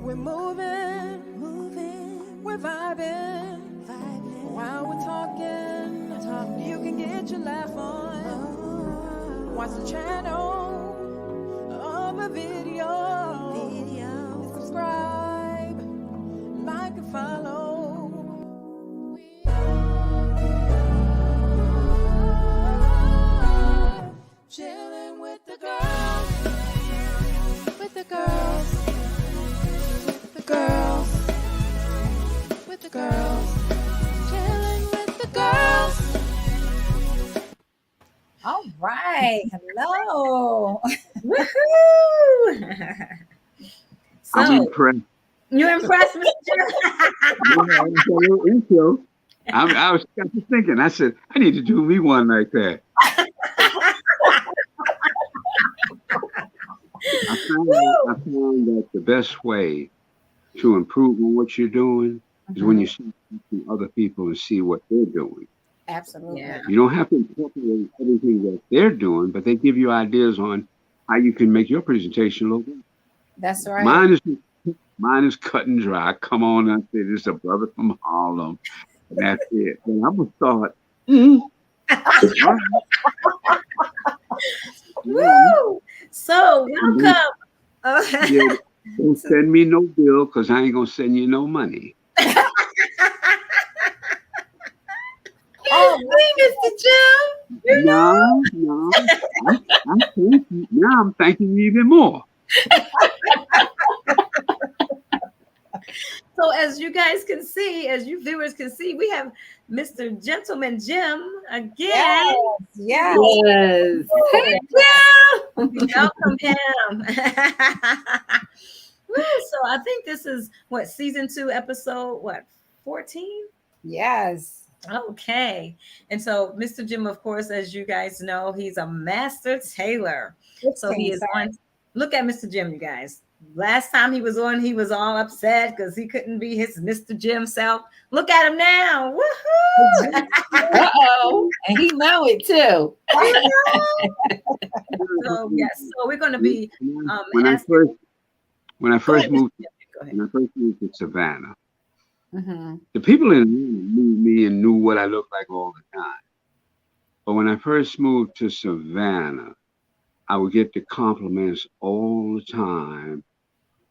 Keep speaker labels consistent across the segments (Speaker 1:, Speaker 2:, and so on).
Speaker 1: We're moving, we're vibing. While we're talking, you can get your laugh on. Watch the channel of a video. Subscribe, like and follow. We are chilling with the girls, with the girls. Girls, with the girls, chilling with the girls.
Speaker 2: All right, hello. Woohoo!
Speaker 3: I'm impressed.
Speaker 2: You impressed me, Jim?
Speaker 3: I was thinking. I said, I need to do me one like that. I found that the best way to improve on what you're doing is when you see other people and see what they're doing.
Speaker 2: Absolutely. Yeah.
Speaker 3: You don't have to incorporate everything that they're doing, but they give you ideas on how you can make your presentation look good.
Speaker 2: That's right.
Speaker 3: Mine is cut and dry. Come on and say this is a brother from Harlem. And that's it. And I'm gonna start.
Speaker 2: Woo! So welcome.
Speaker 3: Yeah, don't send me no bill because I ain't gonna send you no money.
Speaker 2: Oh, Mr. Jim.
Speaker 3: No. I'm thanking you. Now I'm thanking you even more.
Speaker 2: So as you guys can see, as you viewers can see, we have Mr. Gentleman Jim again.
Speaker 4: Yes.
Speaker 2: Hey, Jim. Welcome him. So I think this is what, season 2, episode 14?
Speaker 4: Yes.
Speaker 2: Okay. And so Mr. Jim, of course, as you guys know, he's a master tailor. So he is on. Look at Mr. Jim, you guys. Last time he was on, he was all upset because he couldn't be his Mr. Jim self. Look at him now. Woohoo!
Speaker 4: Uh-oh. And he know it too.
Speaker 2: So yes, so we're going to be
Speaker 3: when I first moved to Savannah, the people in knew me and knew what I looked like all the time. But when I first moved to Savannah, I would get the compliments all the time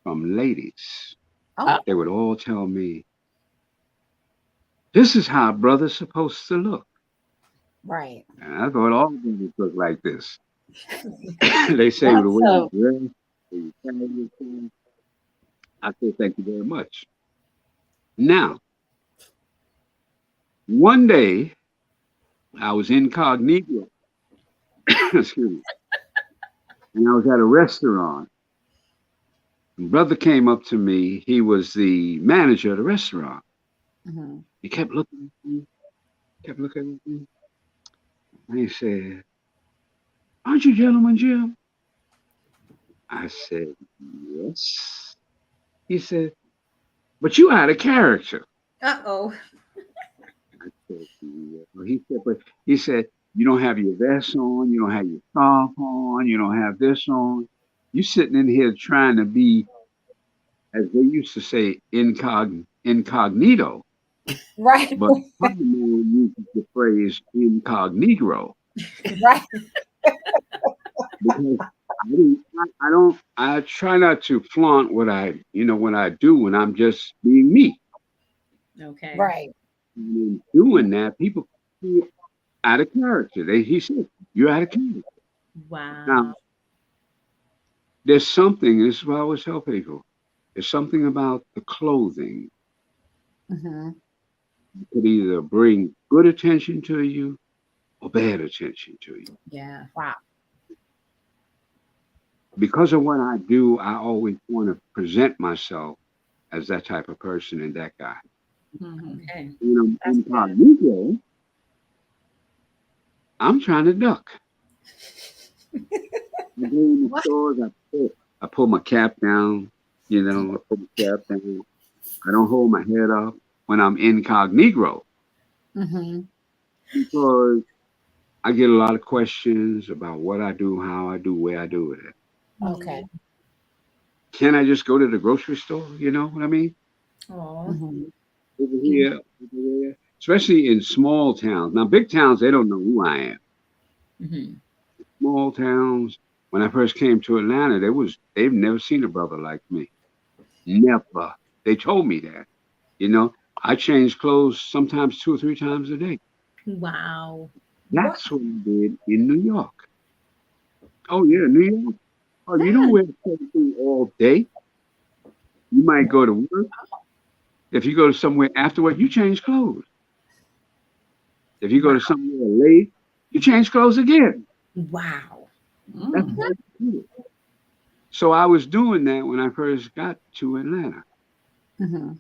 Speaker 3: from ladies. They would all tell me, this is how a brother's supposed to look.
Speaker 4: Right.
Speaker 3: And I thought all brothers look like this. They say the way you dress, you carry yourself. I say thank you very much. Now, one day I was incognito. Excuse me. And I was at a restaurant. And brother came up to me. He was the manager of the restaurant. He kept looking at me, at me. And he said, aren't you Gentleman Jim? I said, yes. He said, but you had a character.
Speaker 2: Uh-oh.
Speaker 3: I said, yeah. He said, you don't have your vest on, you don't have your scarf on, you don't have this on. You sitting in here trying to be, as they used to say, incognito.
Speaker 4: Right.
Speaker 3: But man uses the phrase incognito.
Speaker 4: Right.
Speaker 3: Because I try not to flaunt what I do when I'm just being me.
Speaker 2: Okay.
Speaker 4: Right.
Speaker 3: And in doing that, people feel out of character. He said, you're out of character.
Speaker 2: Wow.
Speaker 3: Now, there's something, this is what I always tell people, there's something about the clothing that could either bring good attention to you or bad attention to you.
Speaker 2: Yeah.
Speaker 4: Wow.
Speaker 3: Because of what I do, I always want to present myself as that type of person and that guy.
Speaker 2: Okay.
Speaker 3: Incognito, I'm trying to duck. I go in the stores, I pull my cap down, I pull my cap down. I don't hold my head up when I'm incognito
Speaker 4: Mm-hmm.
Speaker 3: because I get a lot of questions about what I do, how I do, where I do it.
Speaker 4: Okay.
Speaker 3: Can I just go to the grocery store? You know what I mean?
Speaker 2: Oh,
Speaker 4: Mm-hmm.
Speaker 3: Over here, over there, especially in small towns. Now, big towns, they don't know who I am.
Speaker 4: Mm-hmm.
Speaker 3: Small towns, when I first came to Atlanta, they've never seen a brother like me. Never. They told me that. I change clothes sometimes 2 or 3 times a day.
Speaker 2: wow.
Speaker 3: That's what I did in New York. Oh yeah, New York. Oh, you don't wear the same thing all day. You might go to work. If you go to somewhere afterward, you change clothes. If you go to somewhere late, you change clothes again.
Speaker 2: Wow.
Speaker 3: That's
Speaker 4: Mm.
Speaker 3: how you do it. So I was doing that when I first got to Atlanta.
Speaker 4: Mm-hmm.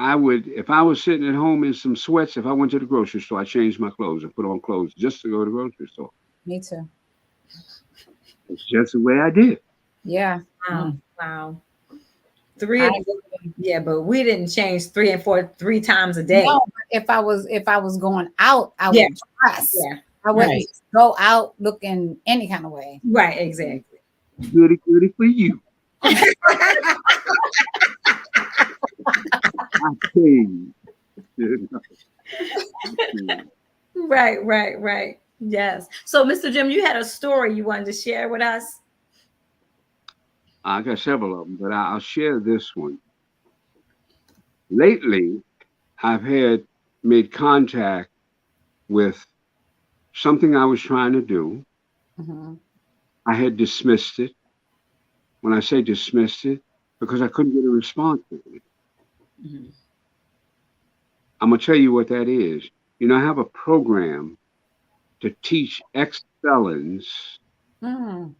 Speaker 3: If I was sitting at home in some sweats, if I went to the grocery store, I changed my clothes and put on clothes just to go to the grocery store.
Speaker 4: Me too.
Speaker 3: It's just the way I did.
Speaker 4: Yeah.
Speaker 2: Wow.
Speaker 4: Mm.
Speaker 2: Wow.
Speaker 4: I
Speaker 2: Yeah, but we didn't change 3 times a day.
Speaker 4: no, but if I was going out, I
Speaker 2: Yeah.
Speaker 4: would dress.
Speaker 2: Yeah.
Speaker 4: I wouldn't
Speaker 2: Right.
Speaker 4: just go out looking any kind of way.
Speaker 2: Right. Exactly.
Speaker 3: Goody, goody for you. I tell you.
Speaker 2: Right. Right. Right. Yes. So, Mr. Jim, you had a story you wanted to share with us.
Speaker 3: I got several of them, but I'll share this one. Lately, I've had made contact with something I was trying to do.
Speaker 4: Mm-hmm.
Speaker 3: I had dismissed it. When I say dismissed it, because I couldn't get a response to it.
Speaker 4: Mm-hmm.
Speaker 3: I'm going to tell you what that is. I have a program to teach ex-felons.
Speaker 4: Mm.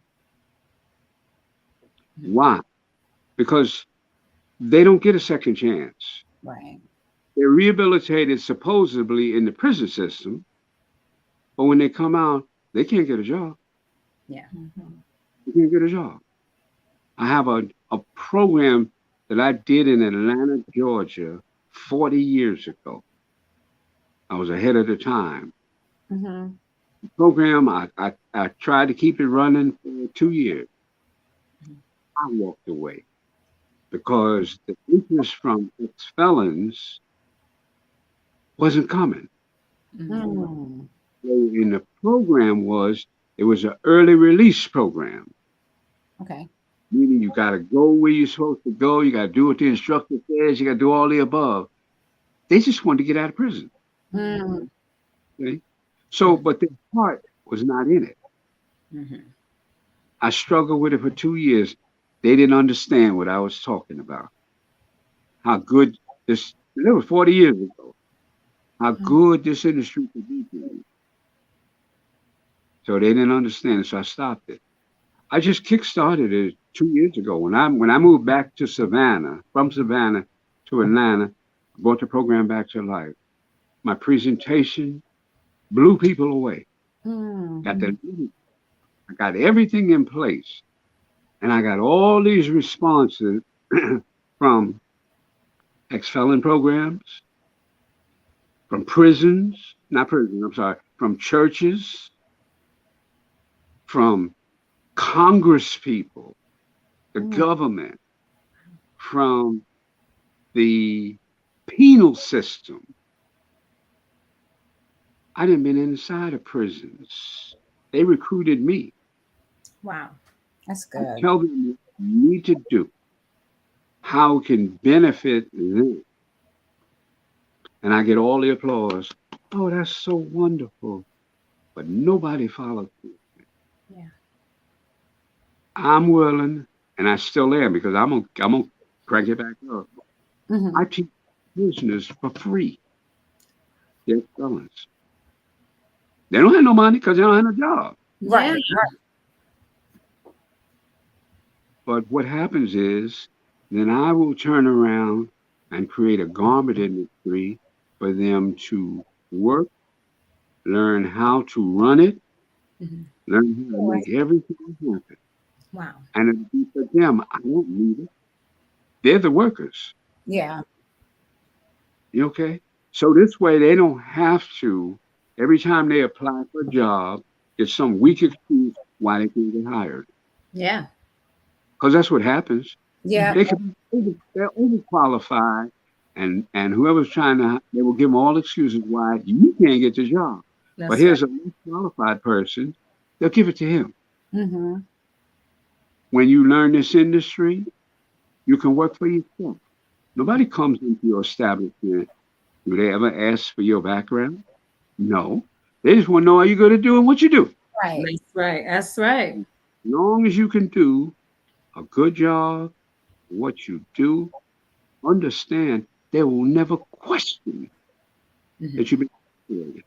Speaker 3: Why? Because they don't get a second chance.
Speaker 4: Right.
Speaker 3: They're rehabilitated supposedly in the prison system, but when they come out, they can't get a job.
Speaker 4: Yeah.
Speaker 3: They can't get a job. I have a program that I did in Atlanta, Georgia, 40 years ago. I was ahead of the time.
Speaker 4: Mm-hmm.
Speaker 3: The program, I tried to keep it running for 2 years. I walked away because the interest from ex-felons wasn't coming.
Speaker 4: Mm.
Speaker 3: So in the program it was an early release program,
Speaker 4: Okay.
Speaker 3: meaning you got to go where you're supposed to go. You got to do what the instructor says. You got to do all the above. They just wanted to get out of prison.
Speaker 4: Mm.
Speaker 3: Okay? So, but their heart was not in it.
Speaker 4: Mm-hmm.
Speaker 3: I struggled with it for 2 years. They didn't understand what I was talking about. How good that was 40 years ago. How good this industry could be to you. So they didn't understand it, so I stopped it. I just kickstarted it 2 years ago. When I moved back to Savannah, from Savannah to Atlanta, I brought the program back to life. My presentation blew people away.
Speaker 4: Mm.
Speaker 3: I got everything in place. And I got all these responses from ex-felon programs, from prisons, not prisons, I'm sorry, from churches, from Congress people, the government, from the penal system. I didn't been inside of prisons. They recruited me.
Speaker 2: Wow.
Speaker 4: That's
Speaker 3: I
Speaker 4: good.
Speaker 3: tell them what you need to do, how it can benefit them. And I get all the applause. Oh, that's so wonderful. But nobody followed through.
Speaker 2: Yeah.
Speaker 3: I'm willing, and I still am because I'm gonna crank it back up.
Speaker 4: Mm-hmm.
Speaker 3: I teach prisoners for free. They're felons. They don't have no money because they don't have no job.
Speaker 4: Right.
Speaker 3: But what happens is then I will turn around and create a garment industry for them to work, learn how to run it, Learn how to make everything happen.
Speaker 2: Wow.
Speaker 3: And it'll be for them. I don't need it. They're the workers.
Speaker 4: Yeah.
Speaker 3: You okay? So this way they don't have to, every time they apply for a job, get some weak excuse why they can't get hired.
Speaker 2: Yeah.
Speaker 3: Because that's what happens.
Speaker 4: Yeah.
Speaker 3: They're overqualified, and whoever's trying to, they will give them all excuses why you can't get the job.
Speaker 2: That's
Speaker 3: But here's a less qualified person, they'll give it to him.
Speaker 4: Mm-hmm.
Speaker 3: When you learn this industry, you can work for yourself. Nobody comes into your establishment. Do they ever ask for your background? No. They just want to know how you're going to do and what you do.
Speaker 4: Right.
Speaker 2: That's right. That's right.
Speaker 3: As long as you can do a good job, what you do, understand they will never question that you've been created.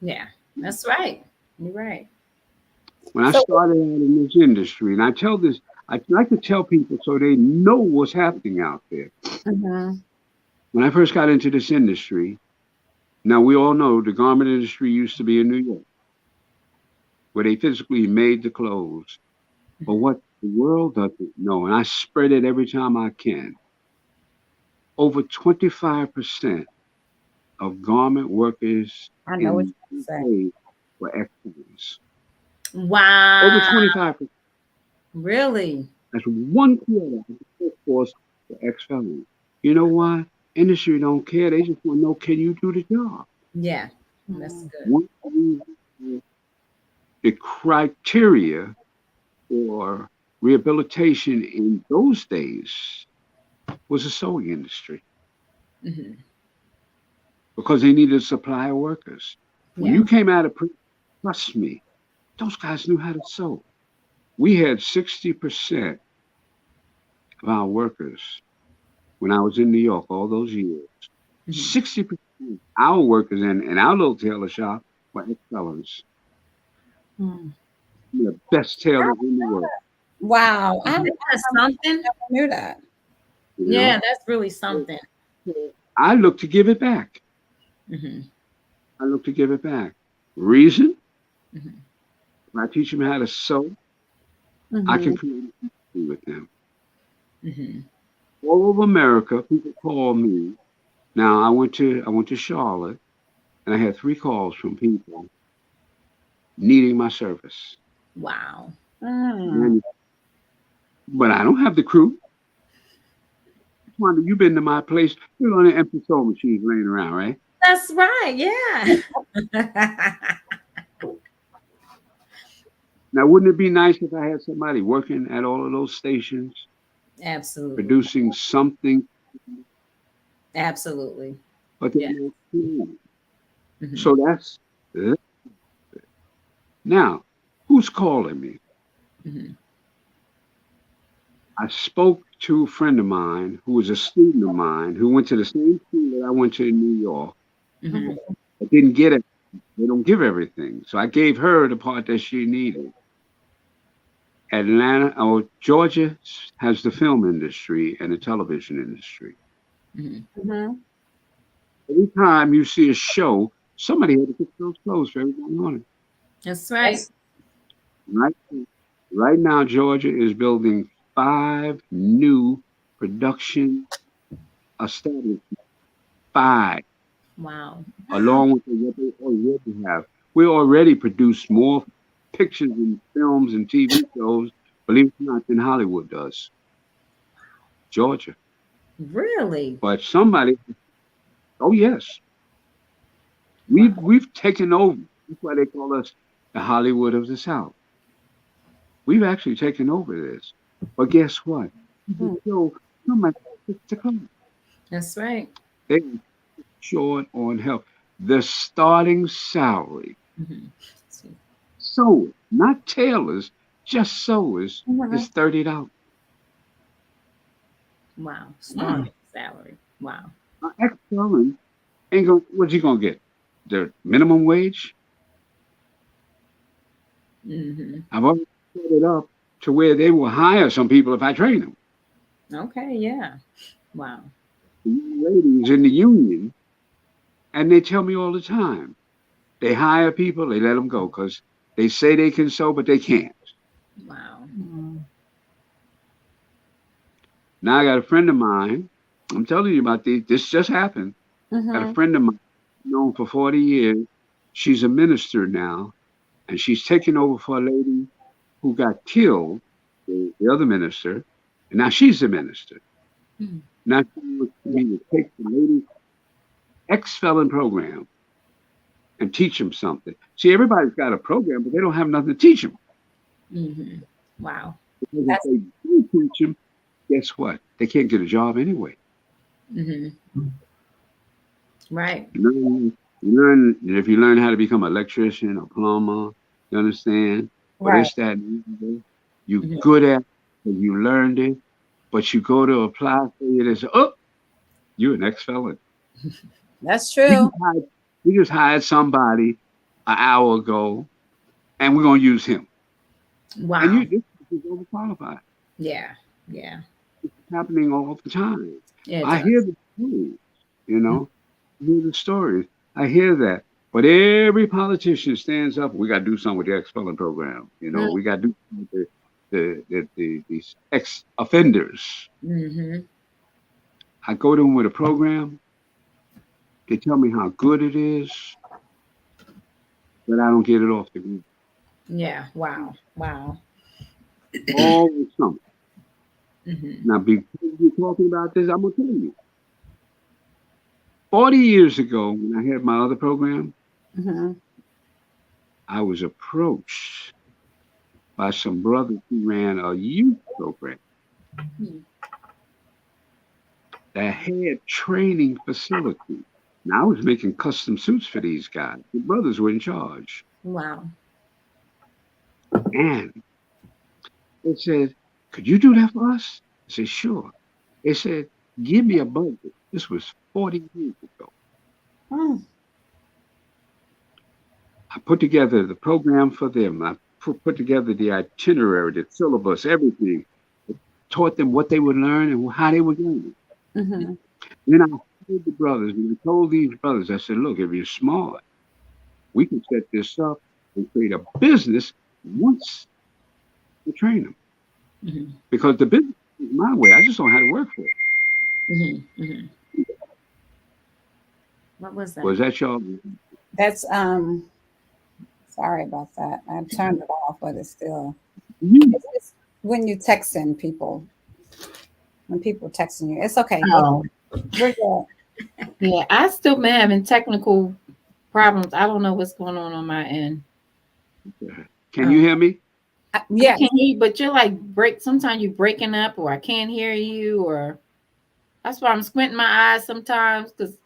Speaker 2: Yeah, that's right. You're right.
Speaker 3: When I started out in this industry, and I like to tell people so they know what's happening out there.
Speaker 4: Mm-hmm.
Speaker 3: When I first got into this industry, now we all know the garment industry used to be in New York, where they physically made the clothes. But what the world doesn't know, and I spread it every time I can, over 25% of garment workers
Speaker 4: I know what
Speaker 3: in
Speaker 4: you're saying.
Speaker 3: were ex-felons.
Speaker 2: Wow.
Speaker 3: Over 25%.
Speaker 2: Really?
Speaker 3: That's 1/4 of the workforce for ex-felons. You know why? Industry don't care. They just want to know, can you do the job?
Speaker 2: Yeah, that's good.
Speaker 3: One of the criteria for rehabilitation in those days was the sewing industry. Because they needed a supply of workers. When you came out of prison, trust me, those guys knew how to sew. We had 60% of our workers when I was in New York all those years. 60% of our workers in our little tailor shop were ex-felons. The best tailors in the world.
Speaker 4: Wow.
Speaker 2: That's something.
Speaker 4: I never knew that.
Speaker 3: You know?
Speaker 2: Yeah, that's really something.
Speaker 3: I look to give it back. I look to give it back. Reason? When I teach them how to sew, I can create a history with them. All over America, people call me. Now I went to Charlotte, and I had 3 calls from people needing my service.
Speaker 2: Wow.
Speaker 3: But I don't have the crew. Wanda, you've been to my place. You're on an empty sewing machines laying around, right?
Speaker 2: That's right. Yeah.
Speaker 3: Now, wouldn't it be nice if I had somebody working at all of those stations?
Speaker 2: Absolutely.
Speaker 3: Producing something.
Speaker 2: Absolutely.
Speaker 3: But they're not doing it. So that's it. Now, who's calling me? I spoke to a friend of mine who was a student of mine who went to the same school that I went to in New York. I didn't get it. They don't give everything. So I gave her the part that she needed. Georgia has the film industry and the television industry. Every time you see a show, somebody had to fix those clothes for everybody on it.
Speaker 2: That's right.
Speaker 3: Right now, Georgia is building 5 new production establishments. 5.
Speaker 2: Wow.
Speaker 3: Along with what they already have. We already produce more pictures and films and TV shows, believe it or not, than Hollywood does. Georgia.
Speaker 2: Really?
Speaker 3: But somebody, oh yes. We've taken over. That's why they call us the Hollywood of the South. We've actually taken over this. But guess what?
Speaker 2: That's right.
Speaker 3: They're short on help. The starting salary, sewers, not tailors, just sewers, is $30.
Speaker 2: Wow. Starting salary. Wow.
Speaker 3: Ex-felon ain't going. What's he gonna get? The minimum wage? I've already set it up to where they will hire some people if I train them.
Speaker 2: Okay. Yeah. Wow.
Speaker 3: The young ladies in the union, and they tell me all the time, They hire people, they let them go because they say they can sew, but they can't.
Speaker 2: Wow.
Speaker 3: Now I got a friend of mine. I'm telling you about this. This just happened. Got a friend of mine known for 40 years. She's a minister now, and she's taking over for a lady who got killed, the other minister, and now she's a minister. Now she wants me to take the lady's ex-felon program and teach them something. See, everybody's got a program, but they don't have nothing to teach them.
Speaker 2: Wow.
Speaker 3: Because if they do teach them, guess what? They can't get a job anyway.
Speaker 2: Right.
Speaker 3: You learn if you learn how to become an electrician or plumber, you understand? Or this, that, and you're good at it, and you learned it, but you go to apply for it and say, oh, you're an ex-felon.
Speaker 4: That's true.
Speaker 3: We just hired somebody an hour ago, and we're going to use him.
Speaker 2: Wow.
Speaker 3: And this is overqualified.
Speaker 2: Yeah. Yeah.
Speaker 3: It's happening all the time.
Speaker 2: Yeah,
Speaker 3: I hear the stories, you know. I hear the stories. I hear that. But every politician stands up. We got to do something with the ex-felon program. You know, we got to do something with these ex-offenders. I go to them with a program. They tell me how good it is, but I don't get it off the ground.
Speaker 2: Yeah. Wow. Wow.
Speaker 3: Always something. Now, because you're talking about this, I'm going to tell you. 40 years ago, when I had my other program, I was approached by some brothers who ran a youth program that had training facilities. Now I was making custom suits for these guys. The brothers were in charge.
Speaker 2: Wow.
Speaker 3: And they said, could you do that for us? I said, sure. They said, give me a budget. This was 40 years ago. I put together the program for them. I put together the itinerary, the syllabus, everything. Taught them what they would learn and how they would learn it. Then I told the brothers, and I told these brothers, I said, look, if you're smart, we can set this up and create a business once we train them. Because the business is my way. I just don't know how to work for it.
Speaker 2: What was that?
Speaker 3: Was that y'all?
Speaker 4: That's sorry about that. I turned it off, but it's still it's when you texting people. When people texting you. It's okay.
Speaker 5: Oh.
Speaker 4: We're good.
Speaker 5: Yeah, I still been having technical problems. I don't know what's going on my end.
Speaker 3: Can you hear me?
Speaker 4: Yeah.
Speaker 5: I can hear you, but you're like sometimes you're breaking up, or I can't hear you, or that's why I'm squinting my eyes sometimes because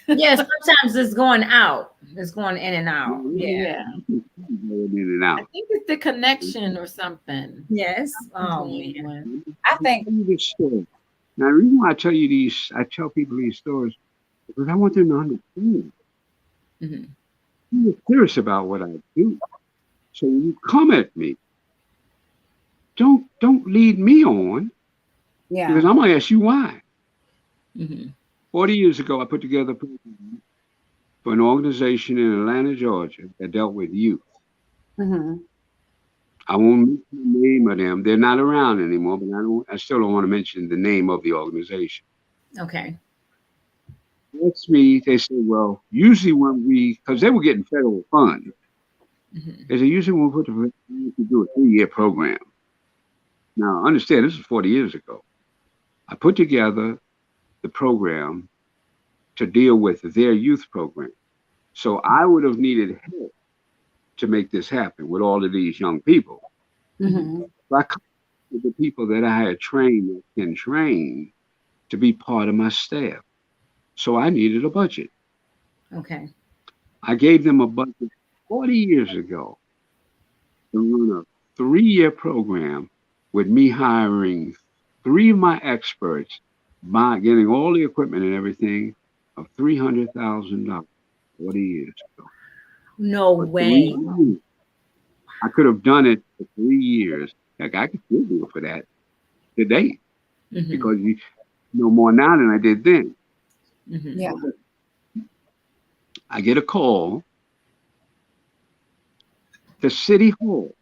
Speaker 2: yeah, sometimes it's going out. It's going in and out.
Speaker 5: Yeah.
Speaker 3: In and out.
Speaker 5: I think it's the connection or something.
Speaker 2: Yes. Oh man.
Speaker 4: I think
Speaker 3: this story. Now, the reason why I tell people these stories, because I want them to understand. I'm serious about what I do. So when you come at me, don't lead me on.
Speaker 4: Yeah.
Speaker 3: Because I'm gonna ask you why. 40 years ago, I put together a program for an organization in Atlanta, Georgia, that dealt with youth. I won't mention the name of them. They're not around anymore, but I still don't want to mention the name of the organization.
Speaker 2: Okay.
Speaker 3: That's me. They say, well, usually because they were getting federal funds, they say, usually when we do a 3-year program. Now, understand, this is 40 years ago. I put together the program to deal with their youth program. So I would have needed help to make this happen with all of these young people. So I come with the people that I had trained that can train to be part of my staff. So I needed a budget.
Speaker 2: Okay.
Speaker 3: I gave them a budget 40 years ago to run a 3-year program with me hiring 3 of my experts, getting all the equipment and everything of $300,000 40 years ago.
Speaker 2: No way.
Speaker 3: I could have done it for 3 years. Like I could still do it for that today because you know more now than I did then.
Speaker 4: Yeah.
Speaker 3: I get a call. The city hall.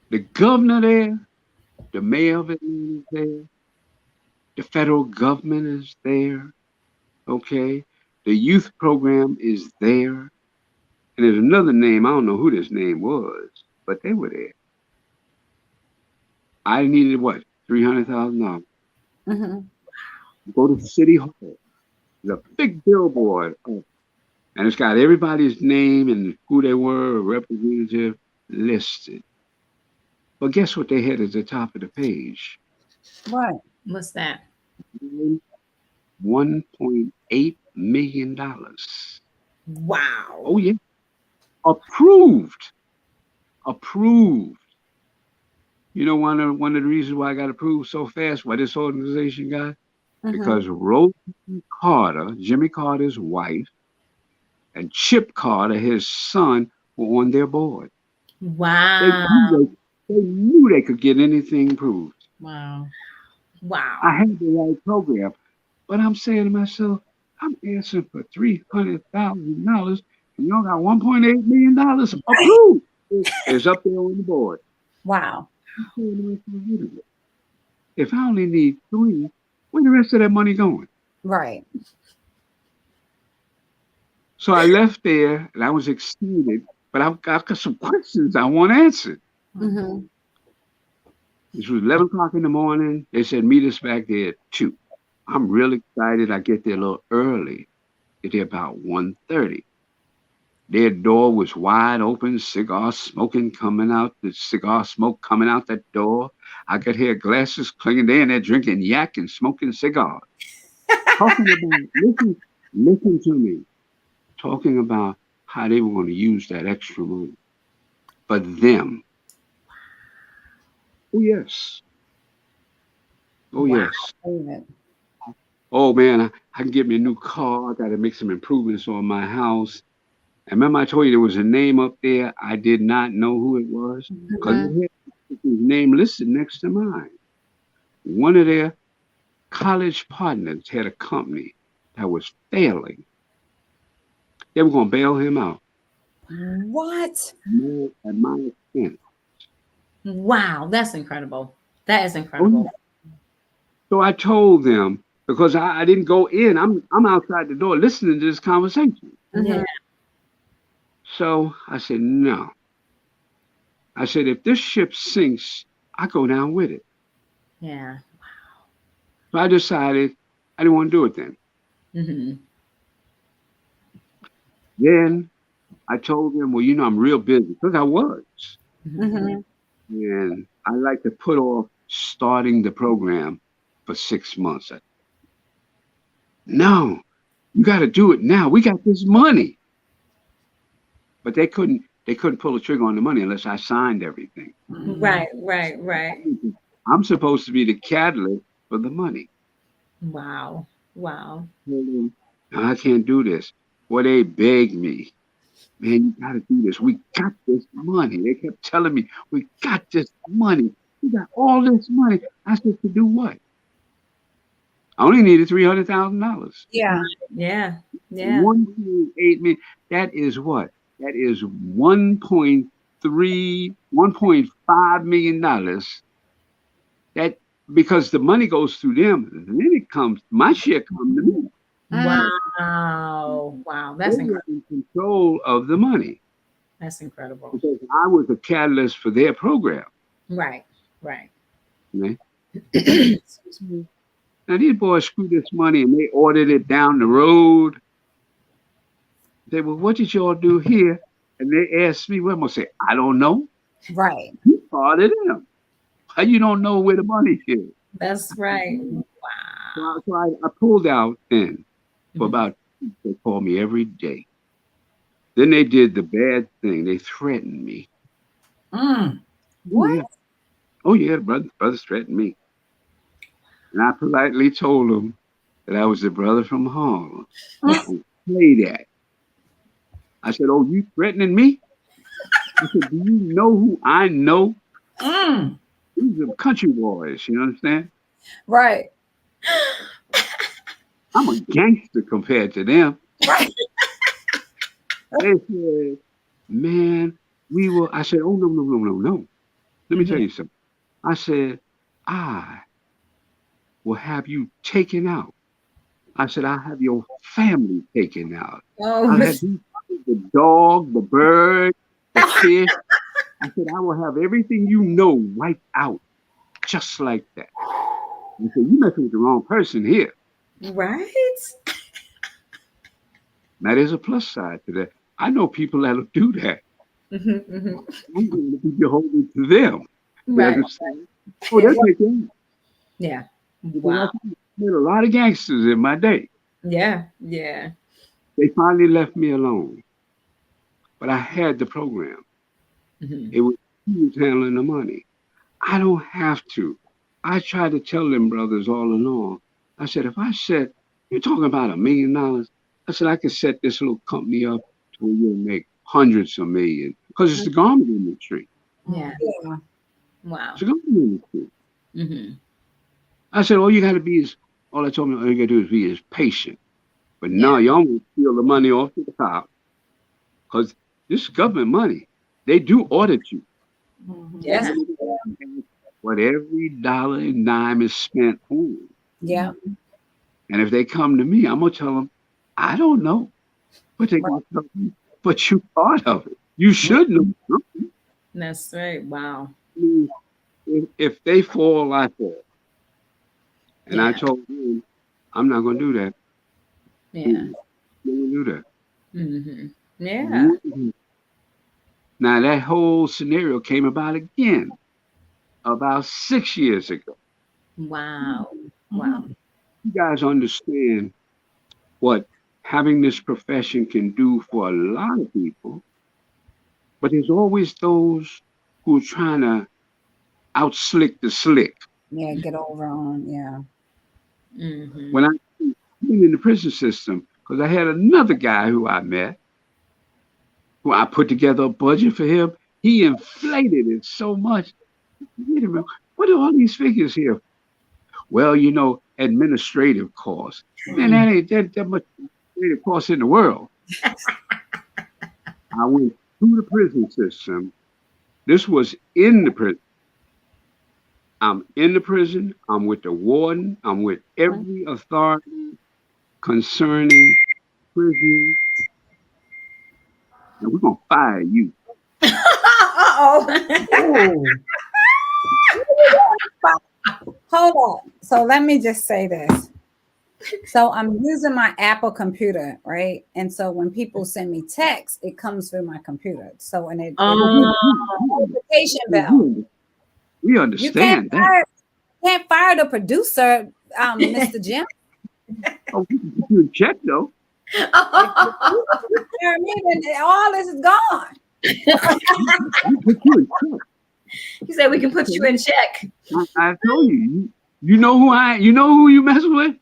Speaker 3: The governor there, the mayor of Atlanta is there, the federal government is there, okay? The youth program is there. And there's another name, I don't know who this name was, but they were there. I needed what? $300,000. Go to City Hall. There's a big billboard up, and it's got everybody's name and who they were, a representative listed. But guess what they had at the top of the page?
Speaker 4: What?
Speaker 2: What's that?
Speaker 3: $1.8 million.
Speaker 2: Wow.
Speaker 3: Oh, yeah. Approved. Approved. You know, one of the reasons why I got approved so fast, why this organization got? Because Rosie Carter, Jimmy Carter's wife, and Chip Carter, his son, were on their board.
Speaker 2: Wow.
Speaker 3: They knew they could get anything approved.
Speaker 5: Wow.
Speaker 2: Wow.
Speaker 3: I had the right program, but I'm saying to myself, I'm asking for $300,000, and y'all got $1.8 million approved. It's up there on the board.
Speaker 4: Wow.
Speaker 3: I'm saying to myself, wait a minute. If I only need 3, where the rest of that money going?
Speaker 4: Right.
Speaker 3: So I left there, and I was excited, but I've got some questions I want answered. This was 11 o'clock in the morning. They said, meet us back there at 2. I'm real excited. I get there a little early. Get there about 1:30. Their door was wide open, cigar smoking coming out, the cigar smoke coming out that door. I could hear glasses clinking there, and they're drinking yak and smoking cigars. Talking about, listen to me, talking about how they were going to use that extra money for them. Oh, yes. Oh,
Speaker 2: Wow.
Speaker 3: yes. Oh, man, I can get me a new car. I got to make some improvements on my house. And remember I told you there was a name up there. I did not know who it was because it had his name listed next to mine. One of their college partners had a company that was failing. They were going to bail him out.
Speaker 4: What?
Speaker 3: At my expense.
Speaker 2: Wow. That's incredible. That is incredible.
Speaker 3: So I told them, because I didn't go in, I'm outside the door listening to this conversation.
Speaker 2: Yeah.
Speaker 3: So I said, no. I said, if this ship sinks, I go down with it.
Speaker 2: Yeah.
Speaker 3: So I decided I didn't want to do it then. Then I told them, well, you know, I'm real busy, because I was. And I like to put off starting the program for 6 months. No, you got to do it now. We got this money. But they couldn't pull the trigger on the money unless I signed everything.
Speaker 2: Right.
Speaker 3: I'm supposed to be the catalyst for the money.
Speaker 2: Wow.
Speaker 3: No, I can't do this. Well, they begged me. Man, you got to do this. We got this money. They kept telling me, we got this money. We got all this money. I said, to do what? I only needed $300,000.
Speaker 4: Yeah.
Speaker 3: 1.8 million. That is what? That is $1.5 million. That, because the money goes through them, then it comes, my share comes to me.
Speaker 2: Wow. That's incredible.
Speaker 3: In control of the money.
Speaker 2: That's incredible.
Speaker 3: Because I was a catalyst for their program.
Speaker 2: Right.
Speaker 3: Okay? Now these boys screwed this money and they ordered it down the road. They said, well, what did y'all do here? And they asked me, well, I'm going to say, I don't know.
Speaker 4: Right.
Speaker 3: You part of them. How you don't know where the money is?
Speaker 2: That's right. Wow.
Speaker 3: So I pulled out then for about, they called me every day. Then they did the bad thing. They threatened me.
Speaker 4: What?
Speaker 3: Oh, yeah, brothers threatened me. And I politely told them that I was the brother from Harlem. And play that. I said, oh, you threatening me? I said, do you know who I know? These are country boys, you understand?
Speaker 4: Right.
Speaker 3: I'm a gangster compared to them.
Speaker 4: Right.
Speaker 3: They said, man, we will. I said, oh, no, no, no, no, no. Let me tell you something. I said, I will have you taken out. I said, I'll have your family taken out.
Speaker 2: Oh,
Speaker 3: I'll have you, the dog, the bird, the fish. I said, I will have everything you know wiped out just like that. I said, you messing with the wrong person here.
Speaker 2: right.
Speaker 3: Now, there's a plus side to that. I know people that'll do that.
Speaker 2: Mm-hmm.
Speaker 3: I'm going to be beholden to them. You
Speaker 2: Right.
Speaker 3: understand? Oh, they'll take that.
Speaker 2: Yeah.
Speaker 3: Because
Speaker 2: Wow.
Speaker 3: I met a lot of gangsters in my day.
Speaker 2: Yeah. Yeah.
Speaker 3: They finally left me alone. But I had the program.
Speaker 2: Mm-hmm.
Speaker 3: It was he was handling the money. I don't have to. I tried to tell them brothers all along. I said, if I said, you're talking about $1 million, I said, I could set this little company up to where you'll make hundreds of millions. Because it's the garment industry.
Speaker 2: Yeah.
Speaker 4: Yeah.
Speaker 2: Wow.
Speaker 3: It's the garment industry.
Speaker 2: Mm-hmm.
Speaker 3: I said, all I told me, all you gotta do is be is patient. But no,
Speaker 2: Yeah.
Speaker 3: y'all will steal the money off the top. Because this is government money. They do audit you.
Speaker 2: Yeah.
Speaker 3: What every dollar and dime is spent on.
Speaker 4: Yeah.
Speaker 3: And if they come to me, I'm gonna tell them, I don't know. But they gonna tell me, but you thought of it. You should know.
Speaker 2: That's right. Wow.
Speaker 3: I mean, if they fall, I fall. And I
Speaker 2: Yeah.
Speaker 3: told them, I'm not gonna do that.
Speaker 2: Yeah.
Speaker 3: I'm not gonna do that.
Speaker 2: Mm-hmm. Yeah.
Speaker 3: Now that whole scenario came about again about 6 years ago.
Speaker 2: Wow. Wow.
Speaker 3: You guys understand what having this profession can do for a lot of people, but there's always those who are trying to outslick the slick.
Speaker 4: Yeah. Get over on. Yeah.
Speaker 2: Mm-hmm.
Speaker 3: When I've been in the prison system, because I had another guy who I met, who I put together a budget for him, he inflated it so much. Wait a minute, what are all these figures here? Well, administrative costs. Man, that ain't that much administrative costs in the world. I went through the prison system. This was in the prison. I'm in the prison. I'm with the warden. I'm with every authority concerning prison. And we're going to fire you.
Speaker 2: Uh-oh.
Speaker 4: Hold on. So let me just say this. So I'm using my Apple computer, right? And so when people send me text, it comes through my computer. So when it notification bell.
Speaker 3: We understand that.
Speaker 4: Can't fire the producer, Mr. Jim.
Speaker 3: Oh, we can put you in check though.
Speaker 4: All this is gone.
Speaker 3: We put you in check.
Speaker 2: He said we can put you in check.
Speaker 3: I told you. You know who you mess with?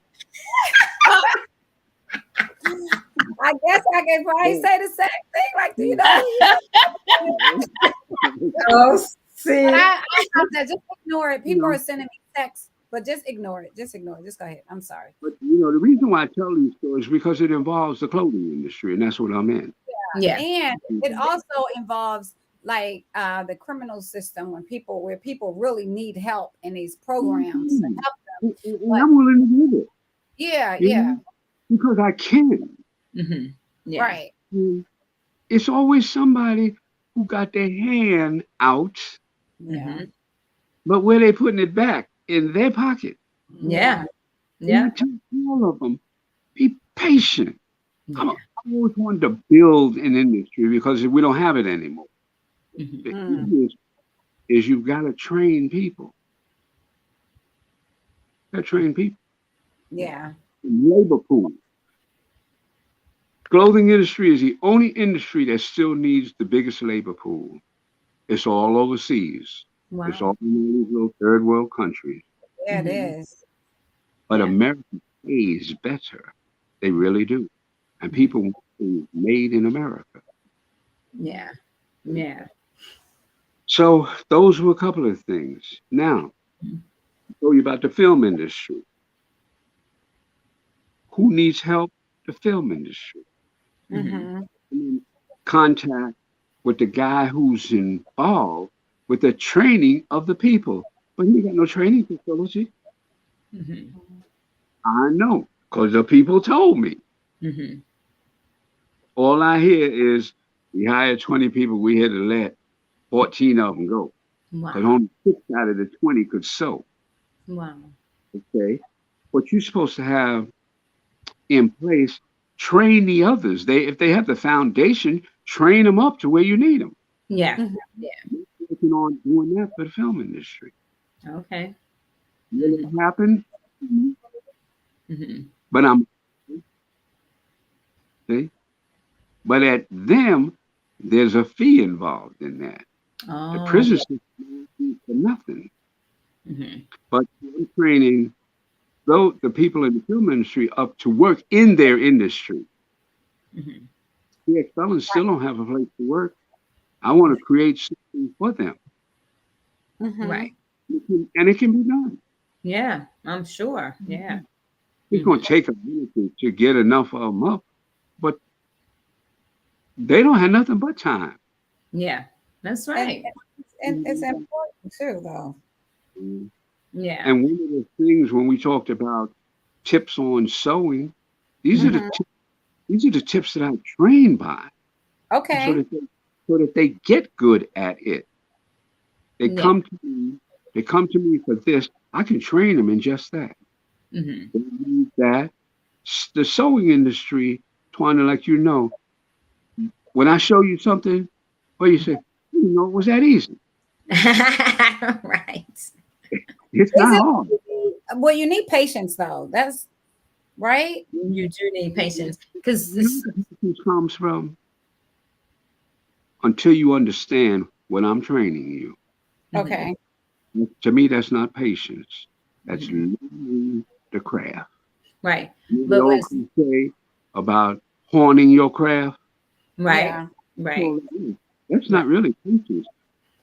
Speaker 4: I guess I can probably say the same thing. Like, do you know?
Speaker 2: Oh, see.
Speaker 4: But I just ignore it. People are sending me texts, but just ignore it. Just ignore it. Just go ahead. I'm sorry.
Speaker 3: But the reason why I tell these stories is because it involves the clothing industry, and that's what I'm in.
Speaker 2: Yeah.
Speaker 4: And it also involves like the criminal system where people really need help in these programs to help them.
Speaker 3: And I'm willing to do it.
Speaker 4: Yeah,
Speaker 3: Because I can.
Speaker 2: Mm-hmm. Yeah.
Speaker 4: Right.
Speaker 3: It's always somebody who got their hand out,
Speaker 4: Yeah.
Speaker 3: but where they putting it back in their pocket.
Speaker 2: Yeah. Yeah.
Speaker 3: I tell all of them, be patient.
Speaker 2: Yeah.
Speaker 3: I always wanted to build an industry because we don't have it anymore.
Speaker 2: Mm-hmm.
Speaker 3: The key is you've got to train people.
Speaker 4: Yeah.
Speaker 3: Labor pool. Clothing industry is the only industry that still needs the biggest labor pool. It's all overseas.
Speaker 2: Wow.
Speaker 3: It's all in these little third world countries.
Speaker 4: Yeah, it is.
Speaker 3: But America pays better. They really do. And people want things made in America.
Speaker 2: Yeah. Yeah.
Speaker 3: So those were a couple of things. Now, I'll tell you about the film industry. Who needs help? The film industry.
Speaker 4: Mm-hmm.
Speaker 3: I mean, contact with the guy who's involved with the training of the people. But he ain't got no training facility.
Speaker 2: Mm-hmm.
Speaker 3: I know, because the people told me.
Speaker 2: Mm-hmm.
Speaker 3: All I hear is we hired 20 people, we had to let 14 of them go. Because
Speaker 2: Wow.
Speaker 3: only 6 out of the 20 could sew.
Speaker 2: Wow.
Speaker 3: Okay. What you're supposed to have in place, train the others. If they have the foundation, train them up to where you need them.
Speaker 2: Yeah.
Speaker 4: Mhm.
Speaker 2: Yeah.
Speaker 3: We're working on doing that for the film industry.
Speaker 2: Okay.
Speaker 3: Will it happen?
Speaker 2: Mm-hmm.
Speaker 3: But see, but at them, there's a fee involved in that. The
Speaker 2: Oh.
Speaker 3: prison system is for nothing.
Speaker 2: Mm-hmm.
Speaker 3: But I'm training the people in the film industry up to work in their industry.
Speaker 2: Mm-hmm.
Speaker 3: Yeah, felons still don't have a place to work. I want to create something for them.
Speaker 4: Mhm.
Speaker 2: Right.
Speaker 3: And it can be done.
Speaker 2: Yeah, I'm sure. Yeah.
Speaker 3: It's going to take a minute to get enough of them up, but they don't have nothing but time.
Speaker 2: Yeah, that's right.
Speaker 4: And it's important too, though.
Speaker 2: Yeah.
Speaker 3: And one of the things when we talked about tips on sewing, these are the tips that I train by,
Speaker 4: Okay.
Speaker 3: so that they get good at it. They
Speaker 2: Yeah.
Speaker 3: come to me. They come to me for this. I can train them in just that.
Speaker 2: Mm-hmm.
Speaker 3: They need that. The sewing industry, Twana, like you know, when I show you something, or you say, it was that easy.
Speaker 2: Right.
Speaker 3: It's not hard.
Speaker 4: Well, you need patience, though. That's right.
Speaker 2: You do need patience because
Speaker 3: You know where patience comes from? Until you understand what I'm training you.
Speaker 4: Okay.
Speaker 3: To me, that's not patience. That's learning the craft.
Speaker 2: right.
Speaker 3: You
Speaker 2: But
Speaker 3: know
Speaker 2: when
Speaker 3: what you say about honing your craft?
Speaker 2: right,
Speaker 4: Yeah.
Speaker 2: right,
Speaker 3: Well, that's not really patience.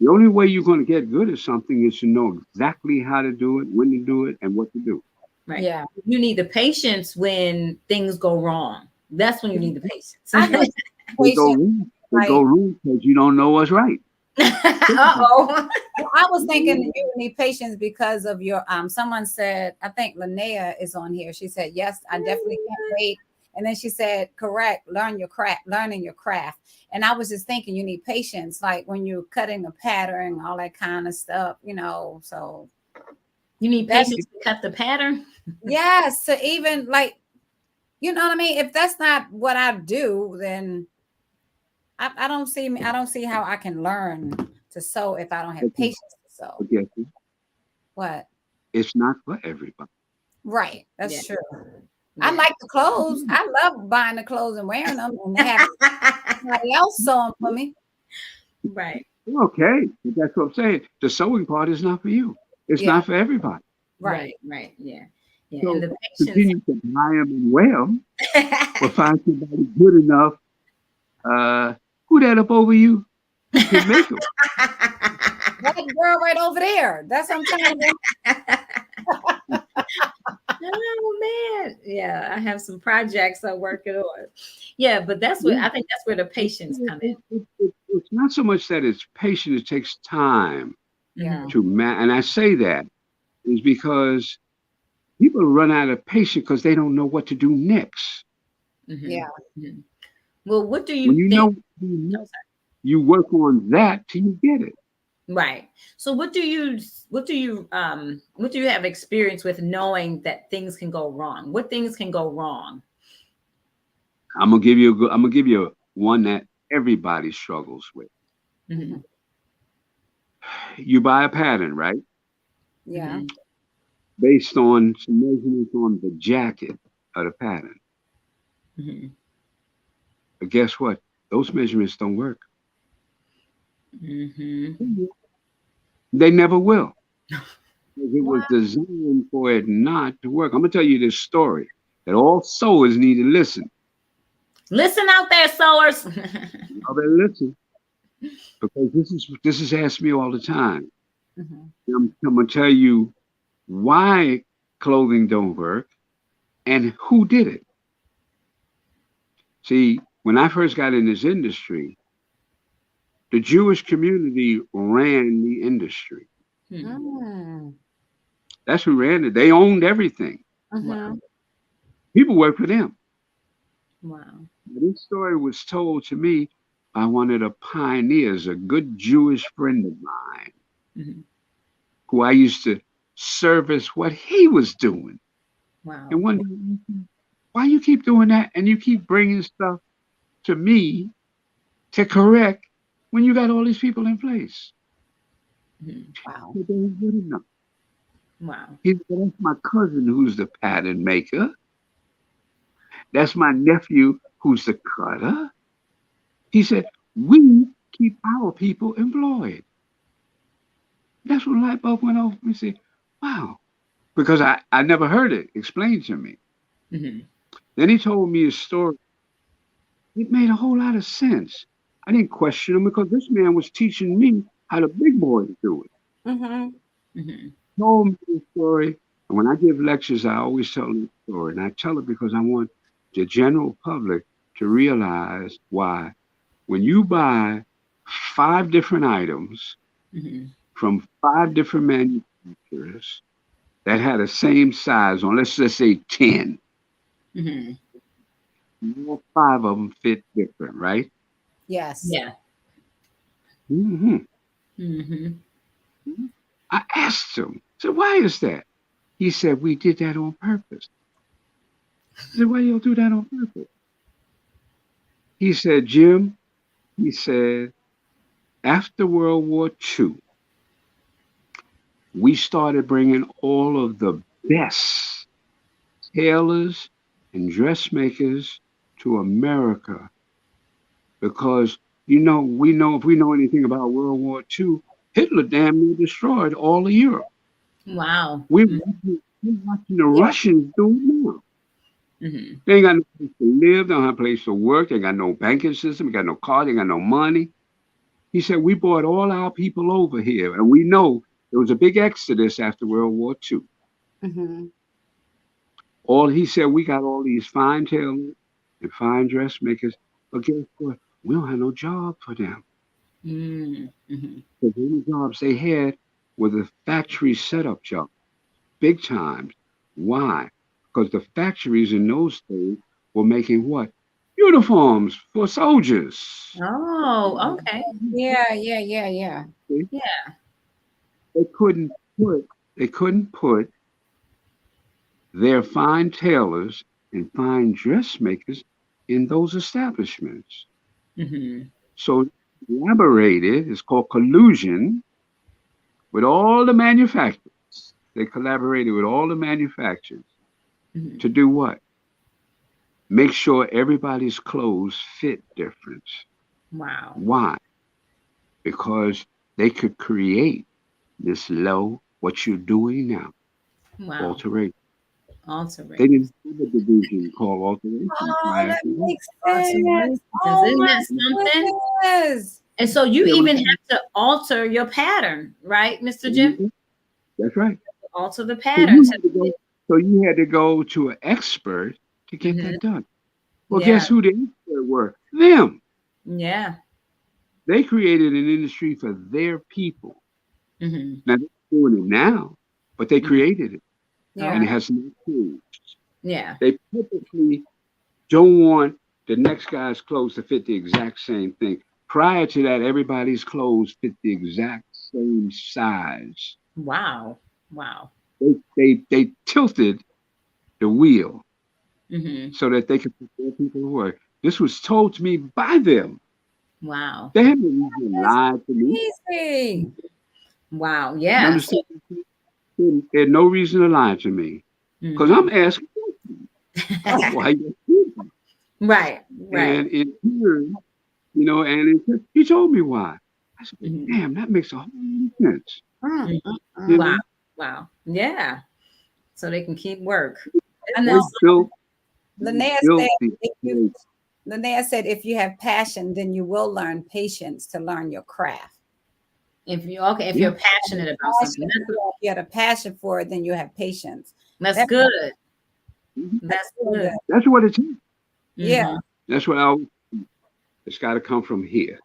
Speaker 3: The only way you're going to get good at something is to know exactly how to do it, when to do it, and what to do.
Speaker 2: right.
Speaker 4: Yeah.
Speaker 2: You need the patience when things go wrong. That's when you need the patience.
Speaker 4: I need
Speaker 3: They go
Speaker 4: patience.
Speaker 3: wrong. They go wrong because you don't know what's right.
Speaker 2: Uh-oh.
Speaker 4: Well, I was thinking you need patience because of your someone said, I think Linnea is on here. She said, yes, I definitely can't wait. And then she said, correct, learning your craft. And I was just thinking you need patience, like when you're cutting a pattern, all that kind of stuff, so
Speaker 2: You need patience to cut the pattern.
Speaker 4: yes, so even like, you know what I mean? If that's not what I do, then I don't see how I can learn to sew if I don't have patience to sew.
Speaker 3: But guess what?
Speaker 4: What?
Speaker 3: It's not for everybody.
Speaker 4: Right. That's
Speaker 2: Yeah.
Speaker 4: true. I like the clothes. I love buying the clothes and wearing them and having somebody else sew them for me.
Speaker 2: Right.
Speaker 3: Okay, but that's what I'm saying. The sewing part is not for you. It's not for everybody.
Speaker 4: Right.
Speaker 2: Right. Yeah. Yeah.
Speaker 3: So
Speaker 2: And the patience.
Speaker 3: continue to buy them and wear them, or find somebody good enough. Who that up over you to make them?
Speaker 4: That girl right over there. That's what I'm trying to
Speaker 2: Oh man, yeah, I have some projects I'm working on. Yeah, but that's what I think that's where the patience comes in.
Speaker 3: It's not so much that it's patient; it takes time
Speaker 4: Yeah.
Speaker 3: to and I say that is because people run out of patience because they don't know what to do next.
Speaker 4: Yeah.
Speaker 2: Mhm. Well, what do you
Speaker 3: When you
Speaker 2: think?
Speaker 3: know, you work on that till you get it.
Speaker 2: Right. So what do you have experience with knowing that things can go wrong? What things can go wrong?
Speaker 3: I'm gonna give you one that everybody struggles with.
Speaker 2: Mhm.
Speaker 3: You buy a pattern, right?
Speaker 4: Yeah.
Speaker 3: Based on some measurements on the jacket of the pattern.
Speaker 2: Mhm.
Speaker 3: But guess what? Those measurements don't work.
Speaker 2: Mhm.
Speaker 3: They never will. It was designed for it not to work. I'm gonna tell you this story that all sewers need to listen.
Speaker 2: Listen out there, sewers.
Speaker 3: I better listen because this is asked me all the time. I'm gonna tell you why clothing don't work and who did it. See, when I first got in this industry, the Jewish community ran the industry.
Speaker 4: Mm.
Speaker 3: That's who ran it. They owned everything.
Speaker 4: Mhm.
Speaker 3: People worked for them.
Speaker 2: Wow.
Speaker 3: This story was told to me by one of the pioneers, a good Jewish friend of mine,
Speaker 2: Mhm.
Speaker 3: who I used to service what he was doing.
Speaker 2: Wow.
Speaker 3: And one day, why you keep doing that and you keep bringing stuff to me to correct when you got all these people in place?
Speaker 2: Mhm.
Speaker 4: Wow.
Speaker 3: But they ain't good enough.
Speaker 2: Wow.
Speaker 3: He said, that's my cousin who's the pattern maker. That's my nephew who's the cutter. He said, we keep our people employed. That's when light bulb went off. We said, wow. Because I never heard it explained to me.
Speaker 2: Mhm.
Speaker 3: Then he told me his story. It made a whole lot of sense. I didn't question him because this man was teaching me how the big boys do it.
Speaker 4: Mhm.
Speaker 2: Mhm.
Speaker 3: He told me the story. And when I give lectures, I always tell the story. And I tell it because I want the general public to realize why when you buy 5 different items
Speaker 2: Mhm.
Speaker 3: from 5 different manufacturers that had the same size on, let's just say 10,
Speaker 2: Mhm.
Speaker 3: all 5 of them fit different, right?
Speaker 4: Yes.
Speaker 2: Yeah.
Speaker 3: hmm
Speaker 2: Mhm.
Speaker 3: I asked him, so why is that? He said, we did that on purpose. I said, why y'all do that on purpose? He said, Jim, he said, after World War II, we started bringing all of the best tailors and dressmakers to America because, we know if we know anything about World War II, Hitler damn near destroyed all of Europe.
Speaker 2: Wow.
Speaker 3: We're watching the
Speaker 4: Yeah.
Speaker 3: Russians do it now.
Speaker 2: Mhm.
Speaker 3: They ain't got no place to live, they don't have a place to work, they ain't got no banking system, they got no car, they got no money. He said, we brought all our people over here, and we know there was a big exodus after World War II.
Speaker 4: Mhm.
Speaker 3: All he said, we got all these fine tailors and fine dressmakers, but guess what? We don't have no job for them.
Speaker 2: Mhm.
Speaker 3: The only jobs they had were the factory setup jobs, big times. Why? Because the factories in those days were making what? Uniforms for soldiers.
Speaker 2: Oh, okay.
Speaker 4: Yeah, yeah, yeah, yeah.
Speaker 3: See?
Speaker 2: Yeah.
Speaker 3: They couldn't put their fine tailors and fine dressmakers in those establishments.
Speaker 2: Mhm.
Speaker 3: So collaborated, it's called collusion, with all the manufacturers. They collaborated with all the manufacturers
Speaker 2: Mhm.
Speaker 3: to do what? Make sure everybody's clothes fit different.
Speaker 2: Wow.
Speaker 3: Why? Because they could create this low, what you're doing now,
Speaker 2: Wow.
Speaker 3: alteration. They
Speaker 2: Alterate.
Speaker 3: didn't have a division called alteration
Speaker 4: Oh,
Speaker 3: prior
Speaker 4: that
Speaker 3: to that.
Speaker 4: makes sense.
Speaker 2: Alterations.
Speaker 4: Oh
Speaker 2: Isn't that
Speaker 4: my
Speaker 2: something?
Speaker 4: goodness.
Speaker 2: And so you
Speaker 3: Yeah,
Speaker 2: even have to alter your pattern, right, Mr. Jim?
Speaker 3: that's right.
Speaker 2: Alter the
Speaker 3: So
Speaker 2: pattern.
Speaker 3: you had to go. So you had to go to an expert to get
Speaker 2: Mhm.
Speaker 3: that done. Well,
Speaker 2: Yeah.
Speaker 3: guess who the expert were? Them.
Speaker 2: Yeah.
Speaker 3: They created an industry for their people.
Speaker 2: Mhm.
Speaker 3: Now they're doing it now, but they created it, and
Speaker 4: Yeah.
Speaker 3: it has not changed.
Speaker 2: Yeah.
Speaker 3: They purposely don't want the next guy's clothes to fit the exact same thing. Prior to that, everybody's clothes fit the exact same size.
Speaker 2: Wow. Wow.
Speaker 3: They tilted the wheel
Speaker 2: Mhm.
Speaker 3: so that they could put their people to work. This was told to me by them.
Speaker 2: Wow.
Speaker 3: They haven't even
Speaker 4: That's
Speaker 3: lied to me.
Speaker 4: crazy.
Speaker 2: Wow.
Speaker 3: You
Speaker 2: Yeah. So,
Speaker 3: understand? They had no reason to lie to me because I'm
Speaker 2: mhm.
Speaker 3: asking why you did that.
Speaker 2: Right. Right.
Speaker 3: And in turn, and he told me why. I said,
Speaker 2: Mhm.
Speaker 3: damn, that makes a whole lot of sense.
Speaker 4: Mm,
Speaker 2: Mhm.
Speaker 4: mm,
Speaker 3: You
Speaker 4: mm.
Speaker 2: Wow.
Speaker 3: know,
Speaker 2: Wow. Yeah. So they can keep work.
Speaker 4: And
Speaker 2: Isn't
Speaker 3: they
Speaker 2: that
Speaker 4: now
Speaker 3: built, they
Speaker 4: Linnea said,
Speaker 3: built the
Speaker 4: if you Linnea said, if you have passion, then you will learn patience to learn your craft.
Speaker 2: if if
Speaker 3: yeah.
Speaker 2: you're passionate about something,
Speaker 4: Passion, if you had a passion for it, then you have patience.
Speaker 2: that's
Speaker 4: That-
Speaker 2: good.
Speaker 3: Mhm.
Speaker 2: That's
Speaker 4: That's so
Speaker 2: good.
Speaker 4: good.
Speaker 3: That's what it is.
Speaker 4: Yeah.
Speaker 2: Mhm.
Speaker 3: That's what I always. It's got to come from here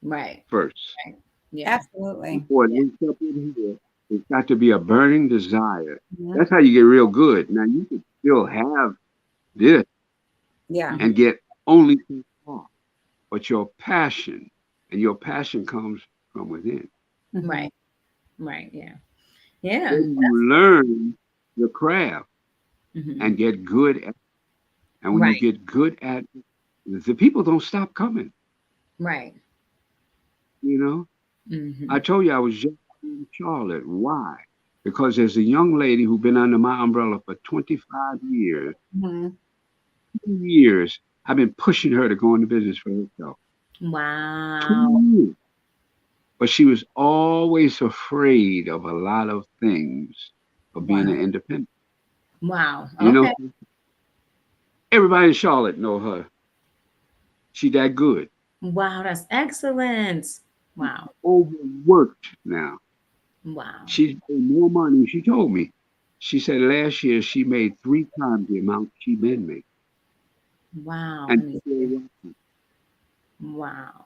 Speaker 2: Right.
Speaker 3: first.
Speaker 2: Right. Yeah.
Speaker 4: Absolutely.
Speaker 3: Before it ends up in here, it's got to be a burning desire.
Speaker 4: Mhm.
Speaker 3: That's how you get real good. Now you can still have this
Speaker 4: Yeah.
Speaker 3: and get only so far, but your passion comes from within.
Speaker 4: Mhm.
Speaker 2: Right. Right. Yeah. Yeah.
Speaker 3: Then you learn the craft
Speaker 2: Mhm.
Speaker 3: and get good at it. And when you
Speaker 2: Right.
Speaker 3: get good at it, the people don't stop coming.
Speaker 2: Right.
Speaker 3: You know,
Speaker 2: Mhm.
Speaker 3: I told you I was just in Charlotte. Why? Because there's a young lady who's been under my umbrella for 25 years.
Speaker 4: Mhm.
Speaker 3: 2 years. I've been pushing her to go into business for herself.
Speaker 2: Wow.
Speaker 3: 2 years. But she was always afraid of a lot of things of being
Speaker 4: Wow.
Speaker 3: an independent.
Speaker 2: Wow.
Speaker 3: You know,
Speaker 2: Okay.
Speaker 3: everybody in Charlotte know her. She that good.
Speaker 2: Wow. That's excellent. Wow.
Speaker 3: Overworked now.
Speaker 2: Wow.
Speaker 3: She's made more money. She told me. She said last year she made 3 times the amount she been making.
Speaker 2: Wow.
Speaker 3: And still rising.
Speaker 2: Wow.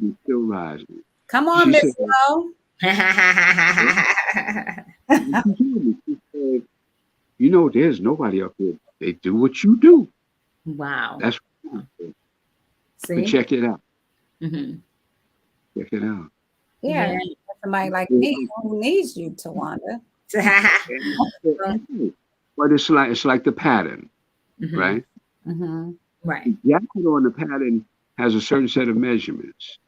Speaker 3: And still rising.
Speaker 4: Come on,
Speaker 3: She
Speaker 4: Miss
Speaker 3: said,
Speaker 4: Lowe.
Speaker 3: she told me, she said, you know, there's nobody up here. They do what you do.
Speaker 2: Wow.
Speaker 3: That's what I said. But
Speaker 2: See?
Speaker 3: check it out.
Speaker 2: Mm-hmm.
Speaker 3: Check it out.
Speaker 4: Yeah. Somebody like me who needs you, Tawanda.
Speaker 3: But it's like the pattern,
Speaker 2: Mm-hmm.
Speaker 3: right?
Speaker 4: Mm-hmm.
Speaker 2: Right.
Speaker 3: The jacket on the pattern has a certain set of measurements.